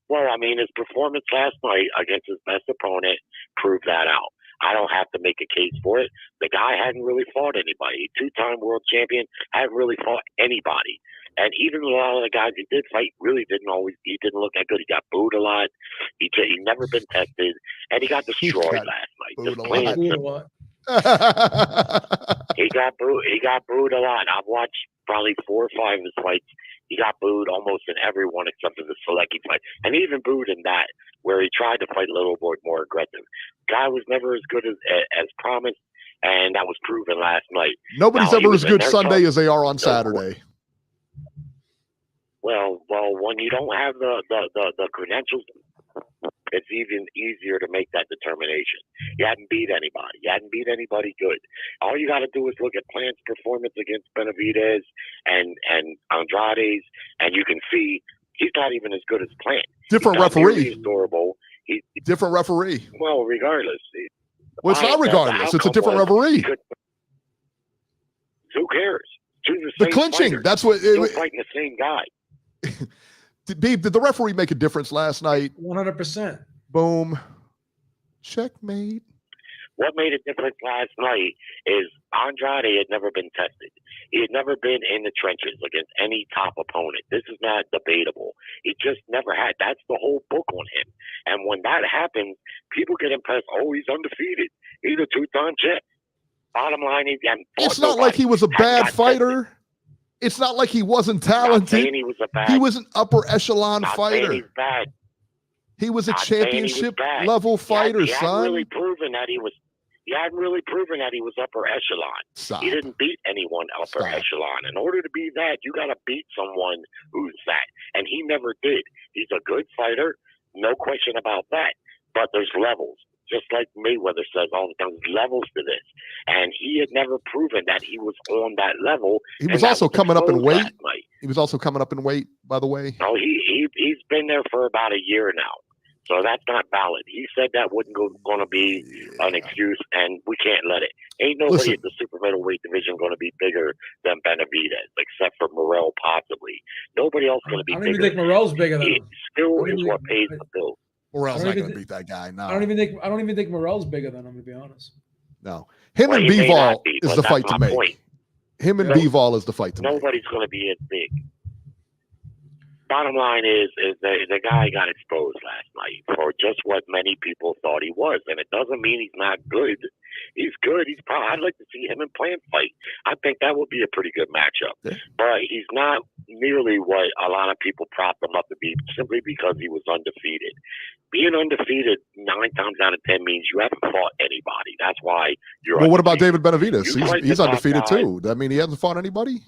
Well, I mean, his performance last night against his best opponent proved that out. I don't have to make a case for it. The guy hadn't really fought anybody. Two-time world champion, hadn't really fought anybody. And even a lot of the guys he did fight really didn't look that good. He got booed a lot. He never been tested. And he got destroyed last night. Just plain and simple. He got booed a lot. I've watched probably 4 or 5 of his fights. He got booed almost in every one except for the Selecki fight. And even booed in that, where he tried to fight a little bit more aggressive. Guy was never as good as promised, and that was proven last night. Nobody's ever as good Sunday as they are on Saturday. Well, when you don't have the credentials, it's even easier to make that determination. You hadn't beat anybody. You hadn't beat anybody good. All you got to do is look at Plant's performance against Benavidez and Andrade's, and you can see he's not even as good as Plant. Different referee. Adorable. Different referee. Well, regardless. Well, it's not regardless. It's a different referee. Who cares? The clinching. Fighter. That's what. Still fighting the same guy. Did the referee make a difference last night? 100%. Boom. Checkmate. What made a difference last night is Andrade had never been tested. He had never been in the trenches against any top opponent. This is not debatable. He just never had. That's the whole book on him. And when that happens, people get impressed. Oh, he's undefeated. He's a 2-time champ. Bottom line is, it's not like he was a bad fighter. Tested. It's not like he wasn't talented. He was an upper echelon fighter. He's bad. He was a championship level fighter, son. He hadn't really proven that he was upper echelon. Stop. He didn't beat anyone upper echelon. In order to be that, you got to beat someone who's that. And he never did. He's a good fighter, no question about that. But there's levels. Just like Mayweather says all the time, there's levels to this. And he had never proven that he was on that level. He was also coming up in weight. He was also coming up in weight, by the way. No, he's been there for about a year now. So that's not valid. He said that wasn't going to be an excuse, and we can't let it. Ain't nobody at the super middleweight division going to be bigger than Benavidez, except for Morrell possibly. Nobody else going to be bigger. I don't even think Morrell's bigger than him. Still is what pays the bills. Morrell's not going to beat that guy. No, I don't even think Morrell's bigger than him, to be honest. No, him and Bivol is the fight to make. Point. Him and Bivol is the fight to make. Nobody's going to be as big. Bottom line is the guy got exposed last night for just what many people thought he was, and it doesn't mean he's not good. He's good. I'd like to see him and Plant fight. I think that would be a pretty good matchup. Yeah. But he's not nearly what a lot of people propped him up to be, simply because he was undefeated. Being undefeated 9 times out of 10 means you haven't fought anybody. That's why you're. Well, what about David Benavidez? He's undefeated too. I mean, he hasn't fought anybody.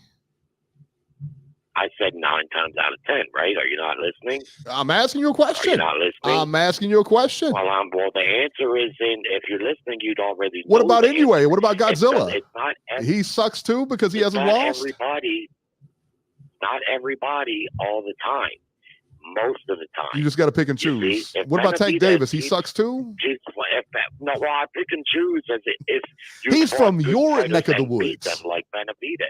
I said 9 times out of 10, right? Are you not listening? I'm asking you a question. Are you not listening? I'm asking you a question. Well, the answer is if you're listening, you'd already know. What about anyway? What about Godzilla? It's not he sucks too because he hasn't lost? Not everybody all the time. Most of the time. You just got to pick and choose. What about Tank Davis? He sucks too? I pick and choose if he's from your neck of the woods. Like Benavidez.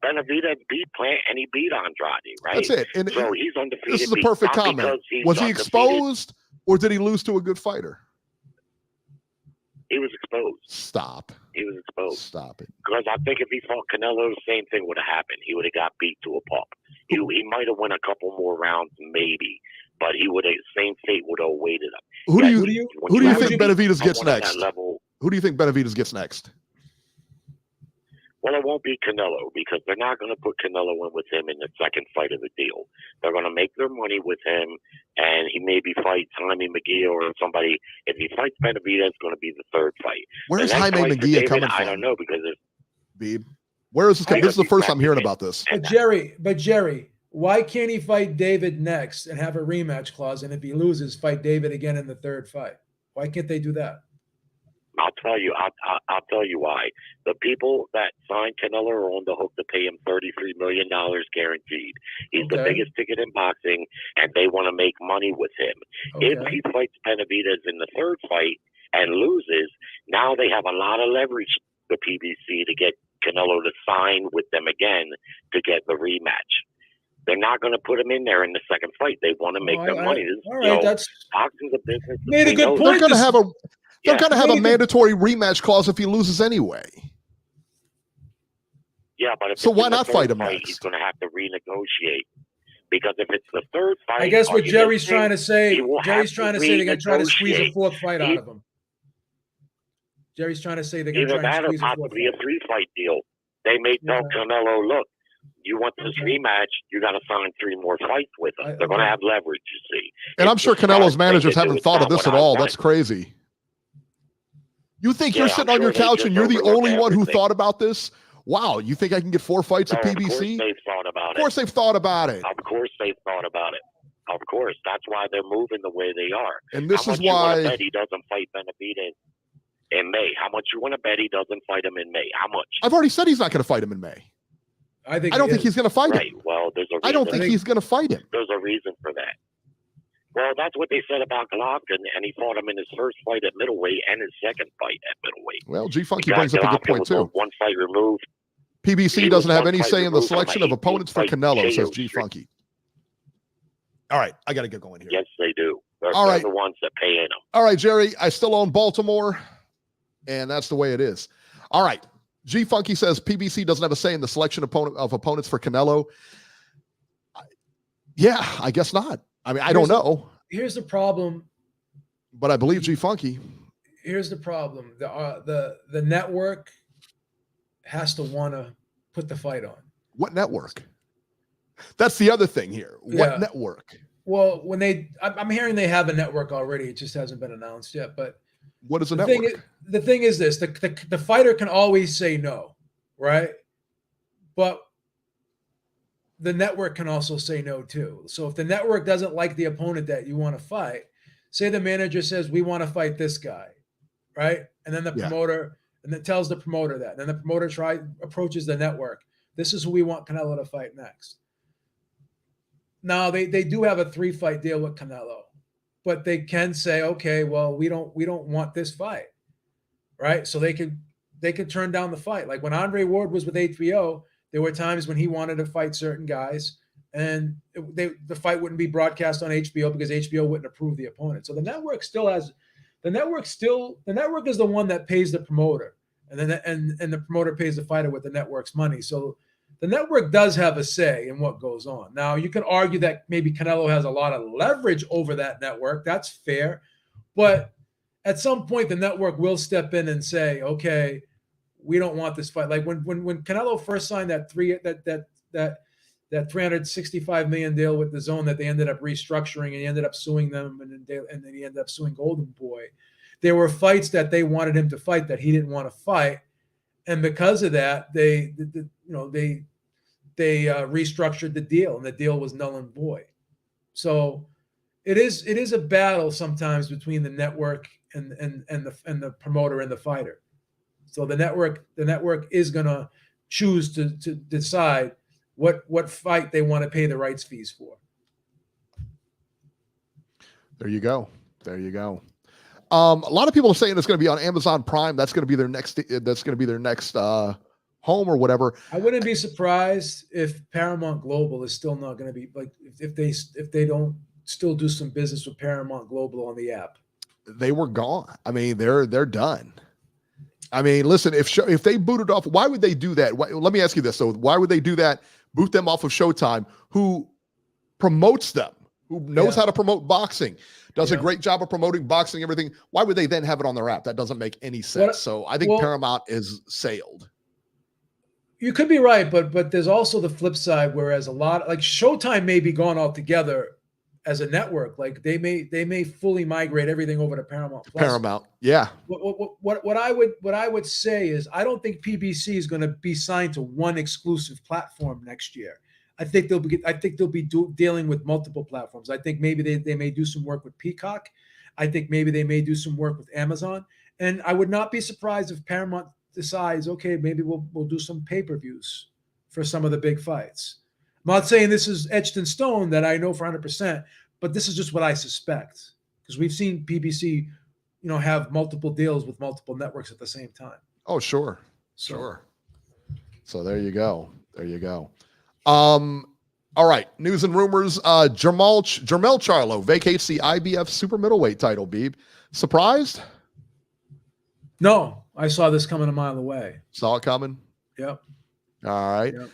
Benavidez beat Plant and he beat Andrade, right? That's it. And so he's undefeated. This is a perfect comment. Was he exposed or did he lose to a good fighter? He was exposed. Stop. He was exposed. Stop it. Because I think if he fought Canelo, the same thing would have happened. He would have got beat to a pulp. He might have won a couple more rounds, maybe, but same fate would have awaited him. Who do you think Benavidez gets next? Who do you think Benavidez gets next? Well, it won't be Canelo because they're not going to put Canelo in with him in the second fight of the deal. They're going to make their money with him, and he maybe fights Jaime Munguia or somebody. If he fights Benavidez, it's going to be the third fight. Where's Jaime Munguia coming from? I don't know because Beeb. Where is this coming? This is the first I'm hearing about this. But Jerry, why can't he fight David next and have a rematch clause? And if he loses, fight David again in the third fight? Why can't they do that? I'll tell you. I'll tell you why. The people that signed Canelo are on the hook to pay him $33 million guaranteed. He's the biggest ticket in boxing, and they want to make money with him. If he fights Benavidez in the third fight and loses, now they have a lot of leverage, the PBC, to get Canelo to sign with them again to get the rematch. They're not going to put him in there in the second fight. They want to make their money. That's boxing's a business. Made a good point. They're going to have a they're going to have a mandatory rematch clause if he loses anyway. Yeah, but if so why not fight him next? He's going to have to renegotiate. Because if it's the third fight, I guess what Jerry's trying to say, they're going to try to squeeze a fourth fight out of him. Jerry's trying to say they're going to try to squeeze a fourth fight. Either that or possibly a 3-fight deal. They may tell Canelo, look, you want this rematch, you got to sign 3 more fights with us. They're going to have leverage, you see. And I'm sure Canelo's managers haven't thought of this at all. That's crazy. You think you're sitting on your couch and you're the only one who thought about this? Wow, you think I can get 4 fights at PBC? Of course they've thought about it. Of course they've thought about it. Of course they've thought about it. Of course. That's why they're moving the way they are. And this is why... How much you want to bet he doesn't fight Benavidez in May? How much you want to bet he doesn't fight him in May? How much? I've already said he's not going to fight him in May. I don't think he's going to fight him. Well, there's a reason. I don't think he's going to fight him. There's a reason for that. Well, that's what they said about Golovkin, and he fought him in his first fight at middleweight and his second fight at middleweight. Well, G-Funky brings up a good point, too. 1 fight removed. PBC doesn't have any say in the selection of opponents for Canelo, says G-Funky. All right, I got to get going here. Yes, they do. They're the ones that pay in them. All right, Jerry, I still own Baltimore, and that's the way it is. All right, G-Funky says PBC doesn't have a say in the selection of opponents for Canelo. Yeah, I guess not. I mean, I don't know. Here's the problem. But I believe G-Funky. Here's the problem. The network has to want to put the fight on. What network? That's the other thing here. What network? Well, I'm hearing they have a network already. It just hasn't been announced yet. But what is a network? The thing is this: the fighter can always say no, right? But the network can also say no too. So if the network doesn't like the opponent that you want to fight, say the manager says we want to fight this guy, right? And then the promoter. And then tells the promoter that. And then the promoter approaches the network. This is who we want Canelo to fight next. Now they do have a 3-fight deal with Canelo, but they can say, okay, well, we don't want this fight, right? So they could turn down the fight. Like when Andre Ward was with HBO, there were times when he wanted to fight certain guys, and the fight wouldn't be broadcast on HBO because HBO wouldn't approve the opponent. So the network still has. The network is the one that pays the promoter, and then and the promoter pays the fighter with the network's money. So the network does have a say in what goes on. Now you can argue that maybe Canelo has a lot of leverage over that network. That's fair, but at some point the network will step in and say, okay, we don't want this fight. Like when Canelo first signed that $365 million deal with the Zone that they ended up restructuring, and he ended up suing them, and then he ended up suing Golden Boy. There were fights that they wanted him to fight that he didn't want to fight, and because of that, they restructured the deal, and the deal was null and void. So it is a battle sometimes between the network and the promoter and the fighter. So the network is going to choose to decide what fight they want to pay the rights fees for. There you go. A lot of people are saying it's going to be on Amazon Prime. That's going to be their next. Home or whatever. I wouldn't be surprised if Paramount Global is still not going to be like if they don't still do some business with Paramount Global on the app. They were gone. I mean, they're done. I mean, listen, if they booted off, why would they do that? Let me ask you this. So why would they do that? Boot them off of Showtime, who promotes them, who knows how to promote boxing, does a great job of promoting boxing, everything. Why would they then have it on their app? That doesn't make any sense. So I think Paramount is sailed. You could be right, but there's also the flip side, whereas a lot like Showtime may be gone altogether as a network. Like they may fully migrate everything over to Paramount Plus. Paramount, yeah. What I would say is I don't think PBC is going to be signed to one exclusive platform next year. I think they'll be dealing with multiple platforms. I think maybe they may do some work with Peacock. I think maybe they may do some work with Amazon. And I would not be surprised if Paramount decides, okay, maybe we'll do some pay-per-views for some of the big fights. I'm not saying this is etched in stone that I know for 100%, but this is just what I suspect, because we've seen PBC, have multiple deals with multiple networks at the same time. Oh, sure. So, Sure. So there you go. All right. News and rumors. Jermel Charlo vacates the IBF super middleweight title, Beeb. Surprised? No, I saw this coming a mile away. Saw it coming? Yep. All right. Yep.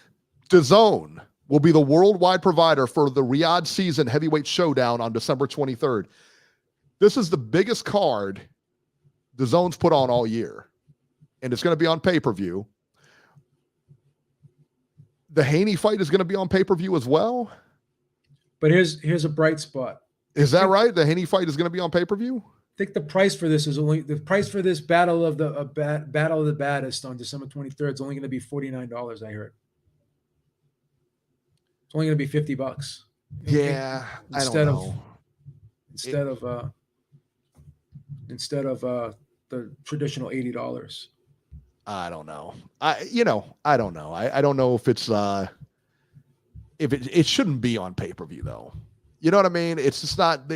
DAZN will be the worldwide provider for the Riyadh season heavyweight showdown on December 23rd. This is the biggest card DAZN's put on all year, and it's going to be on pay-per-view. The Haney fight is going to be on pay-per-view as well. But here's a bright spot. Is that right? The Haney fight is going to be on pay-per-view? I think the price for this battle of the baddest on December 23rd is only going to be $49. I heard it's only going to be $50. Yeah, I don't know. Instead of the traditional $80. I don't know. I don't know. I don't know if it's it shouldn't be on pay-per-view though. You know what I mean? It's just not.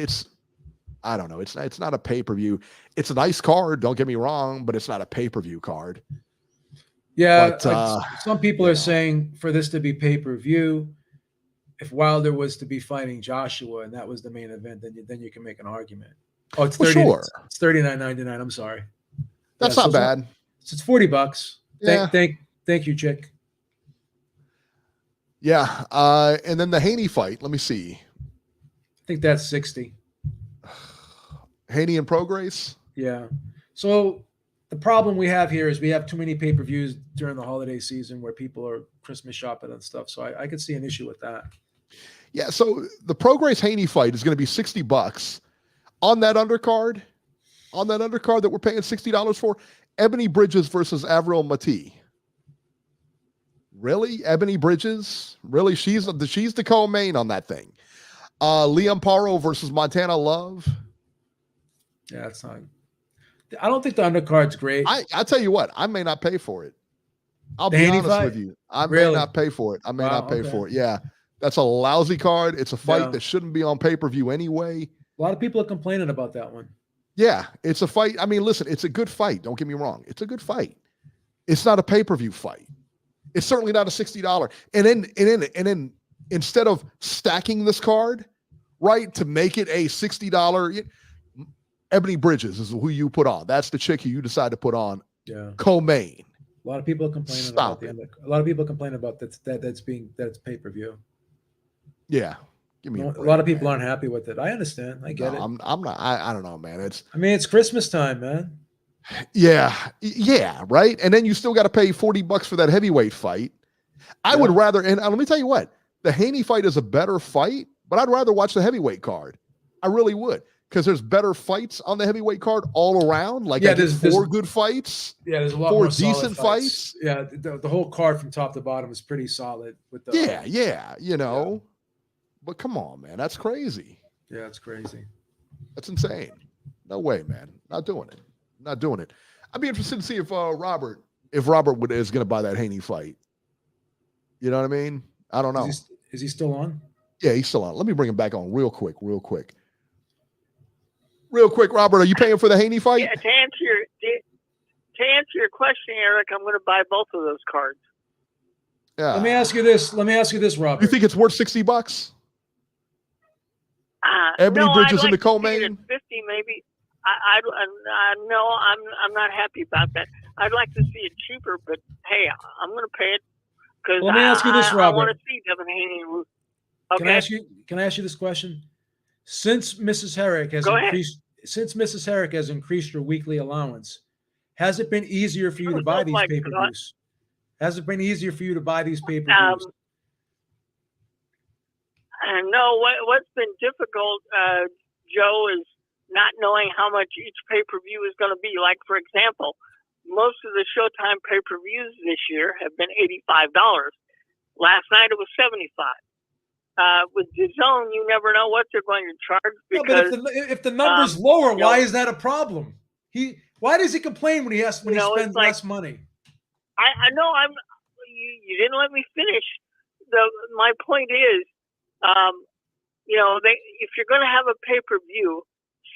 I don't know. It's not a pay-per-view. It's a nice card. Don't get me wrong, but it's not a pay-per-view card. Yeah, but, some people are saying for this to be pay-per-view, if Wilder was to be fighting Joshua and that was the main event, then you can make an argument. Oh, it's It's $39.99. I'm sorry. That's not bad. It's $40. Yeah. Thank you, chick. Yeah. And then the Haney fight. Let me see. I think that's $60. Haney and Prograis? Yeah. So the problem we have here is we have too many pay-per-views during the holiday season where people are Christmas shopping and stuff. So I could see an issue with that. Yeah. So the Prograis Haney fight is going to be $60 on that undercard. On that undercard that we're paying $60 for, Ebony Bridges versus Avril Mati. Really? Ebony Bridges? Really? She's the co-main on that thing. Liam Paro versus Montana Love. Yeah, it's not. I don't think the undercard's great. I'll tell you what, I may not pay for it. I'll be honest with you. I may not pay for it. For it. Yeah. That's a lousy card. It's a fight that shouldn't be on pay-per-view anyway. A lot of people are complaining about that one. Yeah, it's a fight. I mean, listen, it's a good fight. Don't get me wrong. It's a good fight. It's not a pay-per-view fight. It's certainly not a $60. And then instead of stacking this card, right, to make it a $60, Ebony Bridges is who you put on. That's the chick who you decide to put on. Yeah. Co-main. A lot of people are complaining about a lot of people complain about that's pay-per-view. Yeah. Give me a lot of people aren't happy with it. I understand. I get it. I'm not. I don't know, man. It's Christmas time, man. Yeah, right. And then you still got to pay $40 for that heavyweight fight. I would rather. And let me tell you what, the Haney fight is a better fight, but I'd rather watch the heavyweight card. I really would, because there's better fights on the heavyweight card all around. Like there's 4 good fights. Yeah, there's a lot 4 more decent fights. Yeah, the whole card from top to bottom is pretty solid. With the Yeah. But come on, man. That's crazy. Yeah, it's crazy. That's insane. No way, man. Not doing it. I'd be interested to see if Robert is going to buy that Haney fight. You know what I mean? I don't know. Is he still on? Yeah, he's still on. Let me bring him back on real quick. Robert, are you paying for the Haney fight? Yeah, to answer your question, Eric, I'm going to buy both of those cards. Yeah. Let me ask you this, Robert. You think it's worth $60? Ebony Bridges in the co-main? 50 maybe. No, I'm not happy about that. I'd like to see it cheaper, but hey, I'm going to pay it because let me ask you this, Robert. I want to see Devin Haney. Okay. Can I ask you this question? Since Mrs. Herrick has increased your weekly allowance, has it been easier for you to buy these pay-per-views? Has it been easier for you to buy these pay-per-views? No, what's been difficult, Joe, is not knowing how much each pay-per-view is going to be. Like, for example, most of the Showtime pay-per-views this year have been $85. Last night it was $75. With DAZN, you never know what they're going to charge No, because but if the number's lower, you know, why is that a problem? Why does he complain when he spends less money? I know you didn't let me finish. My point is, if you're going to have a pay-per-view,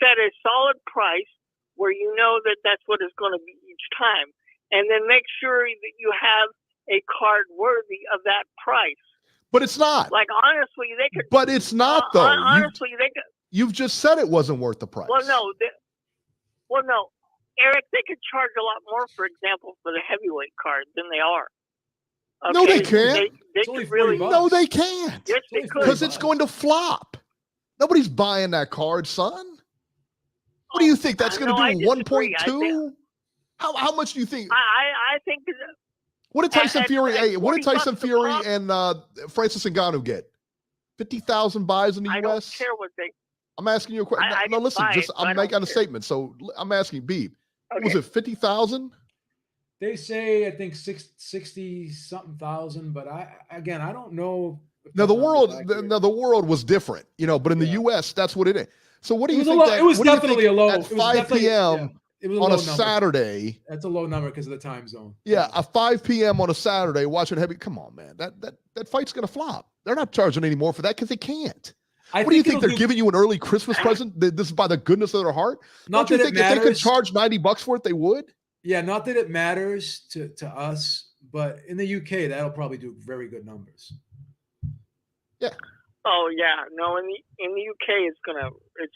set a solid price where you know that that's what it's going to be each time, and then make sure that you have a card worthy of that price. But it's not. Like, honestly, they could. But it's not, though. Honestly, they could. You've just said it wasn't worth the price. Well, no. Eric, they could charge a lot more, for example, for the heavyweight card than they are. Okay? No, they can't. They could really. No, they can't. Yes, they could. Because it's going to flop. Nobody's buying that card, son. What do you think? That's going to do 1.2? How much do you think? I think. What did Tyson Fury? What did Tyson Fury and Francis Ngannou get? 50,000 buys in the U.S. I don't care what they. I'm asking you a question. No, listen. I'm making a statement. So I'm asking Beeb. Okay. Was it 50,000? They say I think 60 something thousand, but I don't know. Now the world was different, but in the U.S. that's what it is. So what do you think? It was definitely a low. At 5 p.m. On a Saturday. That's a low number because of the time zone. Yeah, a 5 p.m. on a Saturday watching heavy. Come on, man. That fight's gonna flop. They're not charging any more for that because they can't. What do you think? They're giving you an early Christmas present? This is by the goodness of their heart. Don't you think if they could charge $90 for it, they would? Yeah, not that it matters to us, but in the UK, that'll probably do very good numbers. Yeah. Oh yeah, no. In the UK, it's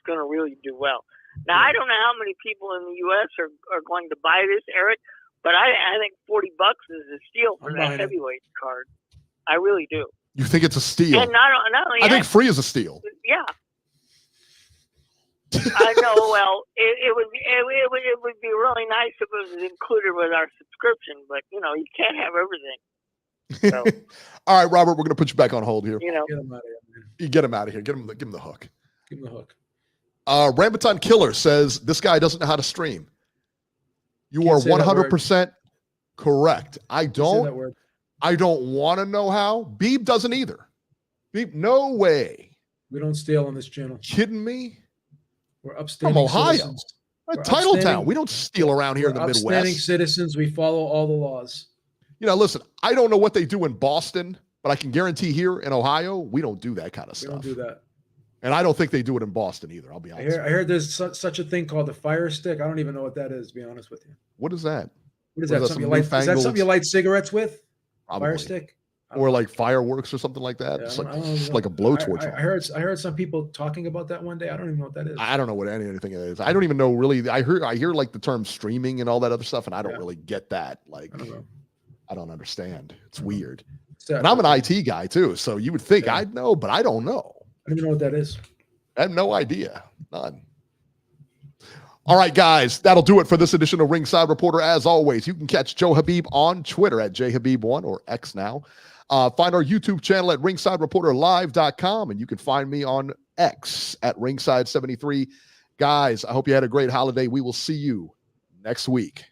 gonna really do well. Now I don't know how many people in the US are going to buy this, Eric, but I think $40 is a steal for that heavyweight card. I really do. You think it's a steal? And not only I think free is a steal. Yeah. I know. Well, it would be really nice if it was included with our subscription, but you can't have everything. So. All right, Robert, we're going to put you back on hold here. Get him out of here, man. You get him out of here. Give him the hook. Give him the hook. Rambutan Killer says this guy doesn't know how to stream. You are 100% correct. I don't want to know how. Beeb doesn't either. Beeb, no way. We don't steal on this channel. Kidding me? We're upstanding from Ohio. Citizens. Title town. We don't steal around here in the Midwest. Upstanding citizens. We follow all the laws. Listen, I don't know what they do in Boston, but I can guarantee here in Ohio, we don't do that kind of stuff. We don't do that. And I don't think they do it in Boston either. I'll be honest. I heard there's such a thing called the Fire Stick. I don't even know what that is, to be honest with you. What is that? What is that? Is that something you light cigarettes with? Probably. Fire Stick? Or like fireworks or something like that. It's like a blowtorch. I heard some people talking about that one day. I don't even know what that is. I don't know what anything it is. I don't even know really. I hear like the term streaming and all that other stuff, and I don't really get that. Like, I don't understand. It's weird. And I'm an IT guy too, so you would think I'd know, but I don't know. I don't even know what that is. I have no idea. None. All right, guys, that'll do it for this edition of Ringside Reporter. As always, you can catch Joe Habib on Twitter at jhabib1 or X now. Find our YouTube channel at ringsidereporterlive.com, and you can find me on X at ringside73. Guys, I hope you had a great holiday. We will see you next week.